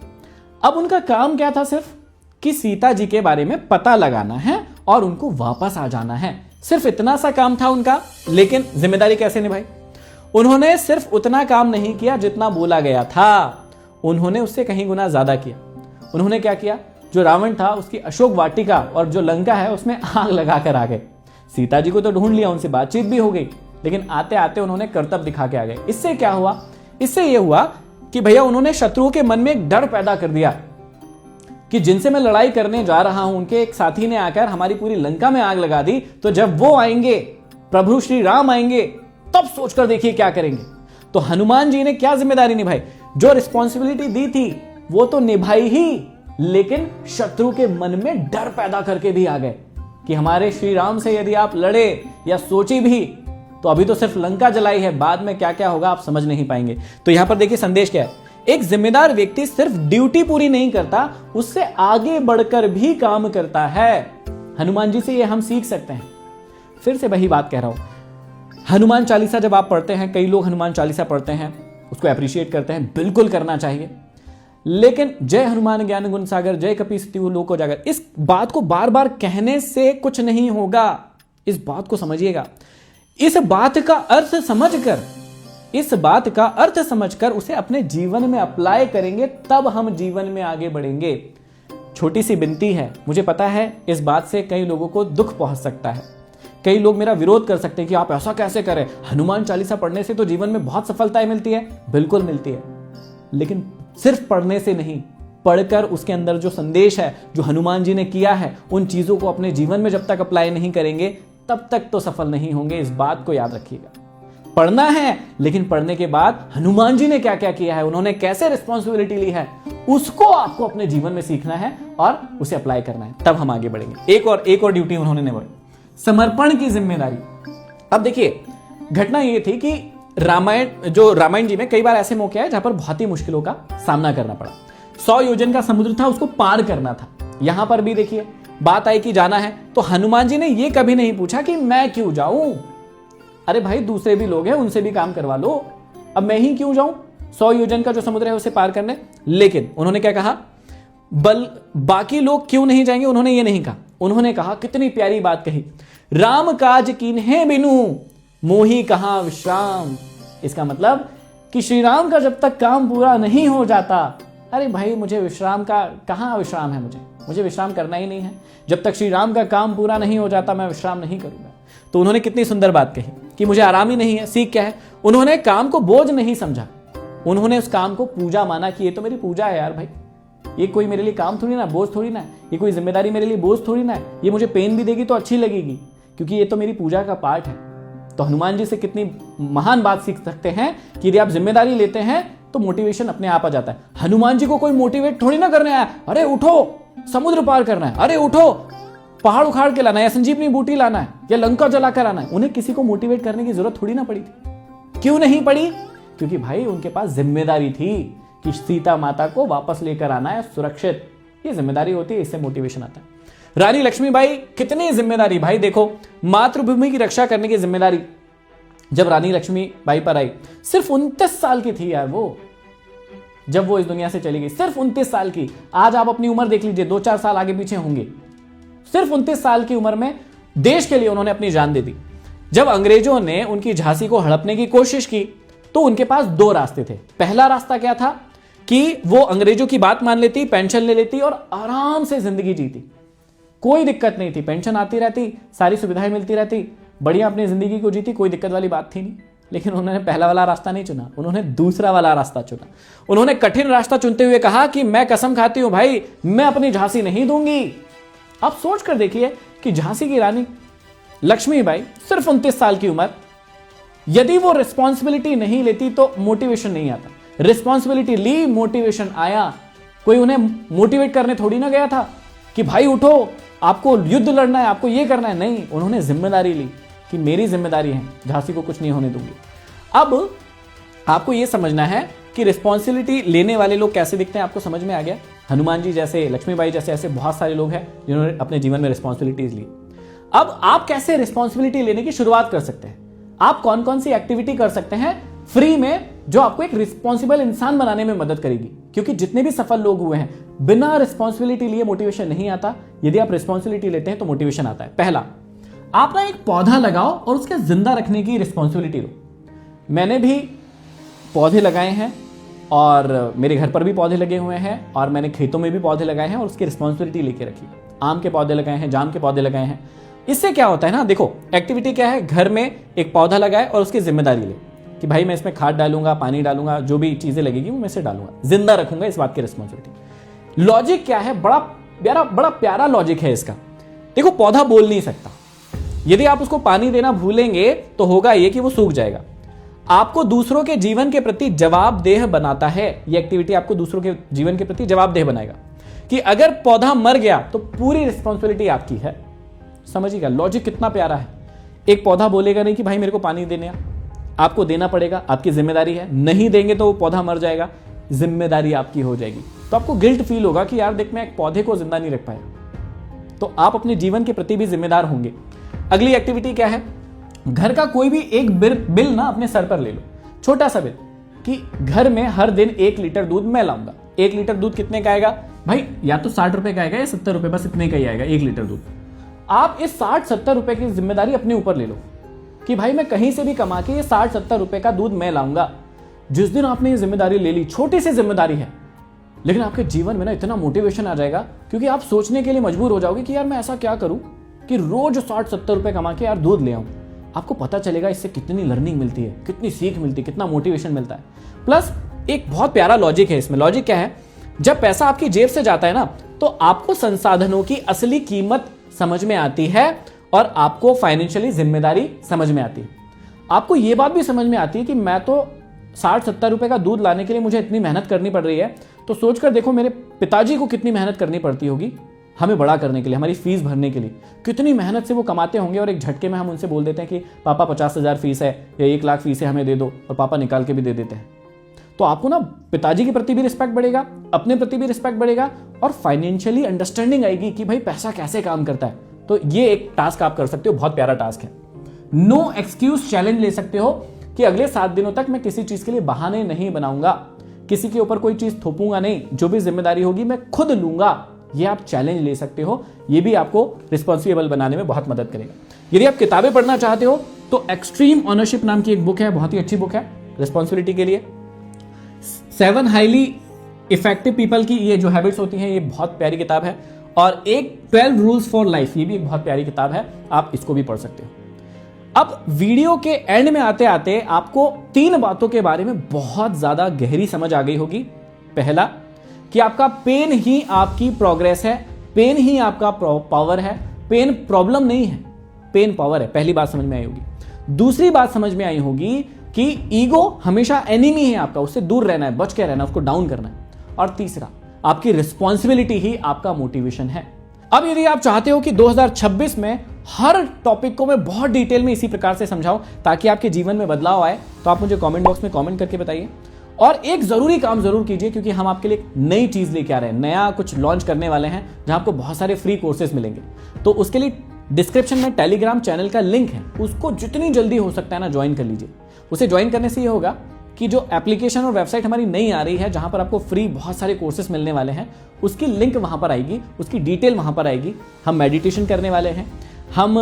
अब उनका काम क्या था? सिर्फ कि सीता जी के बारे में पता लगाना है और उनको वापस आ जाना है, सिर्फ इतना सा काम था उनका। लेकिन जिम्मेदारी कैसे निभाई? उन्होंने सिर्फ उतना काम नहीं किया जितना बोला गया था, उन्होंने उससे कहीं गुना ज्यादा किया। उन्होंने क्या किया? जो रावण था उसकी अशोक वाटिका और जो लंका है उसमें आग लगाकर आ गए। सीता जी को तो ढूंढ लिया, उनसे बातचीत भी हो गई, लेकिन आते आते उन्होंने कर्तव्य दिखा के आ गए। इससे क्या हुआ? इससे यह हुआ कि भैया उन्होंने शत्रुओं के मन में एक डर पैदा कर दिया कि जिनसे मैं लड़ाई करने जा रहा हूं, उनके एक साथी ने आकर हमारी पूरी लंका में आग लगा दी, तो जब वो आएंगे, प्रभु श्री राम आएंगे, तब सोचकर देखिए क्या करेंगे। तो हनुमान जी ने क्या जिम्मेदारी निभाई? जो रिस्पॉन्सिबिलिटी दी थी वो तो निभाई ही, लेकिन शत्रु के मन में डर पैदा करके भी आ गए कि हमारे श्री राम से यदि आप लड़े या सोची भी तो अभी तो सिर्फ लंका जलाई है, बाद में क्या क्या होगा आप समझ नहीं पाएंगे। तो यहां पर देखिए संदेश क्या है, एक जिम्मेदार व्यक्ति सिर्फ ड्यूटी पूरी नहीं करता, उससे आगे बढ़कर भी काम करता है। हनुमान जी से ये हम सीख सकते हैं। फिर से वही बात कह रहा हूं, हनुमान चालीसा जब आप पढ़ते हैं, कई लोग हनुमान चालीसा पढ़ते हैं, उसको अप्रिशिएट करते हैं, बिल्कुल करना चाहिए, लेकिन जय हनुमान ज्ञान गुण सागर, जय कपीसतिहु लोक उजागर, इस बात को बार बार कहने से कुछ नहीं होगा। इस बात को समझिएगा। इस बात का अर्थ समझकर उसे अपने जीवन में अप्लाई करेंगे, तब हम जीवन में आगे बढ़ेंगे। छोटी सी विनती है, मुझे पता है इस बात से कई लोगों को दुख पहुंच सकता है, कई लोग मेरा विरोध कर सकते हैं कि आप ऐसा कैसे करें, हनुमान चालीसा पढ़ने से तो जीवन में बहुत सफलताएं मिलती है। बिल्कुल मिलती है, लेकिन सिर्फ पढ़ने से नहीं, पढ़कर उसके अंदर जो संदेश है, जो हनुमान जी ने किया है, उन चीजों को अपने जीवन में जब तक अप्लाई नहीं करेंगे तब तक तो सफल नहीं होंगे। इस बात को याद रखिएगा। पढ़ना है, लेकिन पढ़ने के बाद हनुमान जी ने क्या क्या किया है, उन्होंने कैसे रिस्पॉन्सिबिलिटी ली है, उसको आपको अपने जीवन में सीखना है और उसे अप्लाई करना है, तब हम आगे बढ़ेंगे। एक और ड्यूटी उन्होंने निभाई, समर्पण की जिम्मेदारी। अब देखिए घटना ये थी कि रामायण जी में कई बार ऐसे मौके आए जहां पर बहुत ही मुश्किलों का सामना करना पड़ा। 100 योजन का समुद्र था, उसको पार करना था। यहां पर भी देखिए बात आई कि जाना है, तो हनुमान जी ने यह कभी नहीं पूछा कि मैं क्यों जाऊं, अरे भाई दूसरे भी लोग हैं, उनसे भी काम करवा लो, अब मैं ही क्यों जाऊं 100 योजन का जो समुद्र है उसे पार करने। लेकिन उन्होंने क्या कहा, बाकी लोग क्यों नहीं जाएंगे, उन्होंने ये नहीं कहा। उन्होंने कहा, कितनी प्यारी बात कही, राम काज कीन्हे बिनु मोही कहां विश्राम। इसका मतलब कि श्री राम का जब तक काम पूरा नहीं हो जाता, अरे भाई मुझे विश्राम का कहां विश्राम है, मुझे विश्राम करना ही नहीं है। जब तक श्री राम का काम पूरा नहीं हो जाता मैं विश्राम नहीं करूंगा। तो उन्होंने कितनी सुंदर बात कही कि मुझे आराम ही नहीं है। सीख क्या है? उन्होंने काम को बोझ नहीं समझा, उन्होंने उस काम को पूजा माना कि ये तो मेरी पूजा है यार भाई, ये कोई मेरे लिए काम थोड़ी ना, बोझ थोड़ी ना, ये कोई जिम्मेदारी मेरे लिए बोझ थोड़ी ना, ये मुझे पेन भी देगी तो अच्छी लगेगी क्योंकि ये तो मेरी पूजा का पार्ट है। तो हनुमान जी से कितनी महान बात सीख सकते हैं कि यदि आप जिम्मेदारी लेते हैं तो मोटिवेशन अपने आप आ जाता है। हनुमान जी को कोई मोटिवेट थोड़ी ना करने आया, अरे उठो समुद्र पार करना है, अरे उठो पहाड़ उखाड़ के लाना है, या संजीवनी बूटी लाना है, या लंका जलाकर आना है। उन्हें किसी को मोटिवेट करने की जरूरत थोड़ी ना पड़ी थी। क्यों नहीं पड़ी? क्योंकि भाई उनके पास जिम्मेदारी थी कि सीता माता को वापस लेकर आना है सुरक्षित। ये जिम्मेदारी होती है, इससे मोटिवेशन आता है। रानी लक्ष्मीबाई कितनी जिम्मेदारी, भाई देखो मातृभूमि की रक्षा करने की जिम्मेदारी जब रानी लक्ष्मीबाई पर आई, सिर्फ 29 साल की थी यार वो, जब वो इस दुनिया से चली गई, सिर्फ 29 साल की। आज आप अपनी उम्र देख लीजिए, 2-4 साल आगे पीछे होंगे। सिर्फ 29 साल की उम्र में देश के लिए उन्होंने अपनी जान दे दी। जब अंग्रेजों ने उनकी झांसी को हड़पने की कोशिश की तो उनके पास 2 रास्ते थे। पहला रास्ता क्या था कि वो अंग्रेजों की बात मान लेती, पेंशन ले लेती और आराम से जिंदगी जीती, कोई दिक्कत नहीं थी, पेंशन आती रहती, सारी सुविधाएं मिलती रहती, बढ़िया अपनी जिंदगी को जीती, कोई दिक्कत वाली बात थी नहीं। लेकिन उन्होंने पहला वाला रास्ता नहीं चुना, उन्होंने दूसरा वाला रास्ता चुना। उन्होंने कठिन रास्ता चुनते हुए कहा कि मैं कसम खाती हूं भाई, मैं अपनी झांसी नहीं दूंगी। आप सोच कर देखिए कि झांसी की रानी लक्ष्मीबाई सिर्फ 29 साल की उम्र, यदि वो रिस्पॉन्सिबिलिटी नहीं लेती तो मोटिवेशन नहीं आता। रिस्पॉन्सिबिलिटी ली, मोटिवेशन आया। कोई उन्हें मोटिवेट करने थोड़ी ना गया था कि भाई उठो, आपको युद्ध लड़ना है, आपको ये करना है। नहीं, उन्होंने जिम्मेदारी ली कि मेरी जिम्मेदारी है, झांसी को कुछ नहीं होने दूंगी। अब आपको यह समझना है कि रिस्पॉन्सिबिलिटी लेने वाले लोग कैसे दिखते हैं। आपको समझ में आ गया? हनुमान जी जैसे, लक्ष्मीबाई जैसे, ऐसे बहुत सारे लोग हैं जिन्होंने अपने जीवन में रिस्पॉन्सिबिलिटीज ली। अब आप कैसे रिस्पॉन्सिबिलिटी लेने की शुरुआत कर सकते हैं? आप कौन कौन सी एक्टिविटी कर सकते हैं फ्री में जो आपको एक रिस्पॉन्सिबल इंसान बनाने में मदद करेगी? क्योंकि जितने भी सफल लोग हुए हैं, बिना रिस्पॉन्सिबिलिटी लिए मोटिवेशन नहीं आता। यदि आप रिस्पॉन्सिबिलिटी लेते हैं तो मोटिवेशन आता है। पहला, आप ना एक पौधा लगाओ और उसके जिंदा रखने की रिस्पॉन्सिबिलिटी लो। मैंने भी पौधे लगाए हैं और मेरे घर पर भी पौधे लगे हुए हैं और मैंने खेतों में भी पौधे लगाए हैं और उसकी रिस्पॉन्सिबिलिटी लेके रखी। आम के पौधे लगाए हैं, जाम के पौधे लगाए हैं। इससे क्या होता है ना, देखो एक्टिविटी क्या है, घर में एक पौधा लगाए और उसकी जिम्मेदारी ले कि भाई मैं इसमें खाद डालूंगा, पानी डालूंगा, जो भी चीजें लगेगी वो मैं से डालूंगा, जिंदा रखूंगा, इस बात की रिस्पॉन्सिबिलिटी। लॉजिक क्या है, बड़ा प्यारा लॉजिक है इसका। देखो पौधा बोल नहीं सकता, यदि आप उसको पानी देना भूलेंगे तो होगा ये कि वो सूख जाएगा। आपको दूसरों के जीवन के प्रति जवाबदेह बनाता है ये एक्टिविटी, आपको दूसरों के जीवन के प्रति जवाबदेह बनाएगा कि अगर पौधा मर गया तो पूरी रिस्पॉन्सिबिलिटी आपकी है। समझिएगा लॉजिक कितना प्यारा है। एक पौधा बोलेगा नहीं कि भाई मेरे को पानी देने, आपको देना पड़ेगा, आपकी जिम्मेदारी है। नहीं देंगे तो वो पौधा मर जाएगा, जिम्मेदारी आपकी हो जाएगी। तो आपको गिल्ट फील होगा कि यार देख मैं एक पौधे को जिंदा नहीं रख पाया। तो आप अपने जीवन के प्रति भी जिम्मेदार होंगे। अगली एक्टिविटी क्या है, घर का कोई भी एक बिल ना अपने सर पर ले लो, छोटा सा बिल, कि घर में हर दिन 1 लीटर दूध मैं लाऊंगा। 1 लीटर दूध कितने का आएगा भाई? या तो 60 रुपए का आएगा या 70 रुपए, बस इतने का ही आएगा 1 लीटर दूध। आप इस 60-70 रुपए की जिम्मेदारी अपने ऊपर ले लो कि भाई मैं कहीं से भी कमा के ये 60-70 रुपए का दूध मैं लाऊंगा। जिस दिन आपने ये जिम्मेदारी ले ली, छोटी सी जिम्मेदारी है, लेकिन आपके जीवन में ना इतना मोटिवेशन आ जाएगा क्योंकि आप सोचने के लिए मजबूर हो जाओगे कि यार मैं ऐसा क्या करूं कि रोज 60-70 रुपए कमा के यार दूध ले आऊं। आपको पता चलेगा इससे कितनी लर्निंग मिलती है, कितनी सीख मिलती है, कितना मोटिवेशन मिलता है। प्लस एक बहुत प्यारा लॉजिक है इसमें। लॉजिक क्या है, जब पैसा आपकी जेब से जाता है ना तो आपको संसाधनों की असली कीमत समझ में आती है और आपको फाइनेंशियली जिम्मेदारी समझ में आती है। आपको यह बात भी समझ में आती है कि मैं तो 60-70 रुपए का दूध लाने के लिए मुझे इतनी मेहनत करनी पड़ रही है, तो सोचकर देखो मेरे पिताजी को कितनी मेहनत करनी पड़ती होगी हमें बड़ा करने के लिए, हमारी फीस भरने के लिए। कितनी मेहनत से वो कमाते होंगे और एक झटके में हम उनसे बोल देते हैं कि पापा 50,000 फीस है या 1 लाख फीस है, हमें दे दो, और पापा निकाल के भी दे देते हैं। तो आपको ना पिताजी के प्रति भी रिस्पेक्ट बढ़ेगा, अपने प्रति भी रिस्पेक्ट बढ़ेगा और फाइनेंशियली अंडरस्टैंडिंग आएगी कि भाई पैसा कैसे काम करता है। तो ये एक टास्क आप कर सकते हो, बहुत प्यारा टास्क है। नो एक्सक्यूज चैलेंज ले सकते हो कि अगले 7 दिनों तक मैं किसी चीज के लिए बहाने नहीं बनाऊंगा, किसी के ऊपर कोई चीज थोपूंगा नहीं, जो भी जिम्मेदारी होगी मैं खुद लूंगा। ये आप चैलेंज ले सकते हो, ये भी आपको रिस्पॉन्सिबल बनाने में बहुत मदद करेगा। यदि आप किताबें पढ़ना चाहते हो तो एक्सट्रीम ऑनरशिप नाम की एक बुक है, बहुत ही अच्छी बुक है रिस्पॉन्सिबिलिटी के लिए। 7 हाईली इफेक्टिव पीपल की ये जो हैबिट्स होती हैं, ये बहुत प्यारी किताब है। और एक 12 रूल्स फॉर लाइफ, ये भी एक बहुत प्यारी किताब है, आप इसको भी पढ़ सकते हो। अब वीडियो के एंड में आते आते आपको 3 बातों के बारे में बहुत ज्यादा गहरी समझ आ गई होगी। पहला, कि आपका पेन ही आपकी प्रोग्रेस है, पेन ही आपका पावर है, पेन प्रॉब्लम नहीं है, पेन पावर है। पहली बात समझ में आई होगी। दूसरी बात समझ में आई होगी कि ईगो हमेशा एनिमी है आपका, उससे दूर रहना है, बच के रहना है, उसको डाउन करना है। और तीसरा, आपकी रिस्पॉन्सिबिलिटी ही आपका मोटिवेशन है। अब यदि आप चाहते हो कि 2026 में हर टॉपिक को मैं बहुत डिटेल में इसी प्रकार से समझाऊं ताकि आपके जीवन में बदलाव आए, तो आप मुझे कमेंट बॉक्स में कमेंट करके बताइए। और एक जरूरी काम जरूर कीजिए, क्योंकि हम आपके लिए नई चीज लेके आ रहे हैं, नया कुछ लॉन्च करने वाले हैं जहां आपको बहुत सारे फ्री कोर्सेज मिलेंगे। तो उसके लिए डिस्क्रिप्शन में टेलीग्राम चैनल का लिंक है, उसको जितनी जल्दी हो सकता है ना ज्वाइन कर लीजिए। उसे ज्वाइन करने से ये होगा कि जो एप्लीकेशन और वेबसाइट हमारी नई आ रही है जहां पर आपको फ्री बहुत सारे कोर्सेज मिलने वाले हैं, उसकी लिंक वहां पर आएगी, उसकी डिटेल वहां पर आएगी। हम मेडिटेशन करने वाले हैं, हम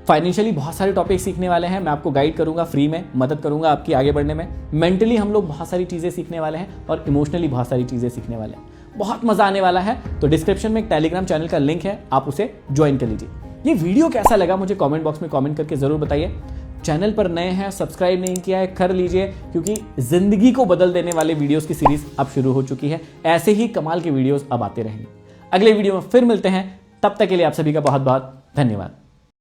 फाइनेंशियली बहुत सारे टॉपिक सीखने वाले हैं, मैं आपको गाइड करूंगा, फ्री में मदद करूंगा आपकी आगे बढ़ने में। मेंटली हम लोग बहुत सारी चीजें सीखने वाले हैं और इमोशनली बहुत सारी चीजें सीखने वाले हैं। बहुत मजा आने वाला है। तो डिस्क्रिप्शन में एक टेलीग्राम चैनल का लिंक है, आप उसे ज्वाइन कर लीजिए। ये वीडियो कैसा लगा मुझे कमेंट बॉक्स में कमेंट करके जरूर बताइए। चैनल पर नए हैं, सब्सक्राइब नहीं किया है, कर लीजिए, क्योंकि जिंदगी को बदल देने वाले वीडियोस की सीरीज अब शुरू हो चुकी है। ऐसे ही कमाल के वीडियोस अब आते रहेंगे। अगले वीडियो में फिर मिलते हैं, तब तक के लिए आप सभी का बहुत बहुत धन्यवाद।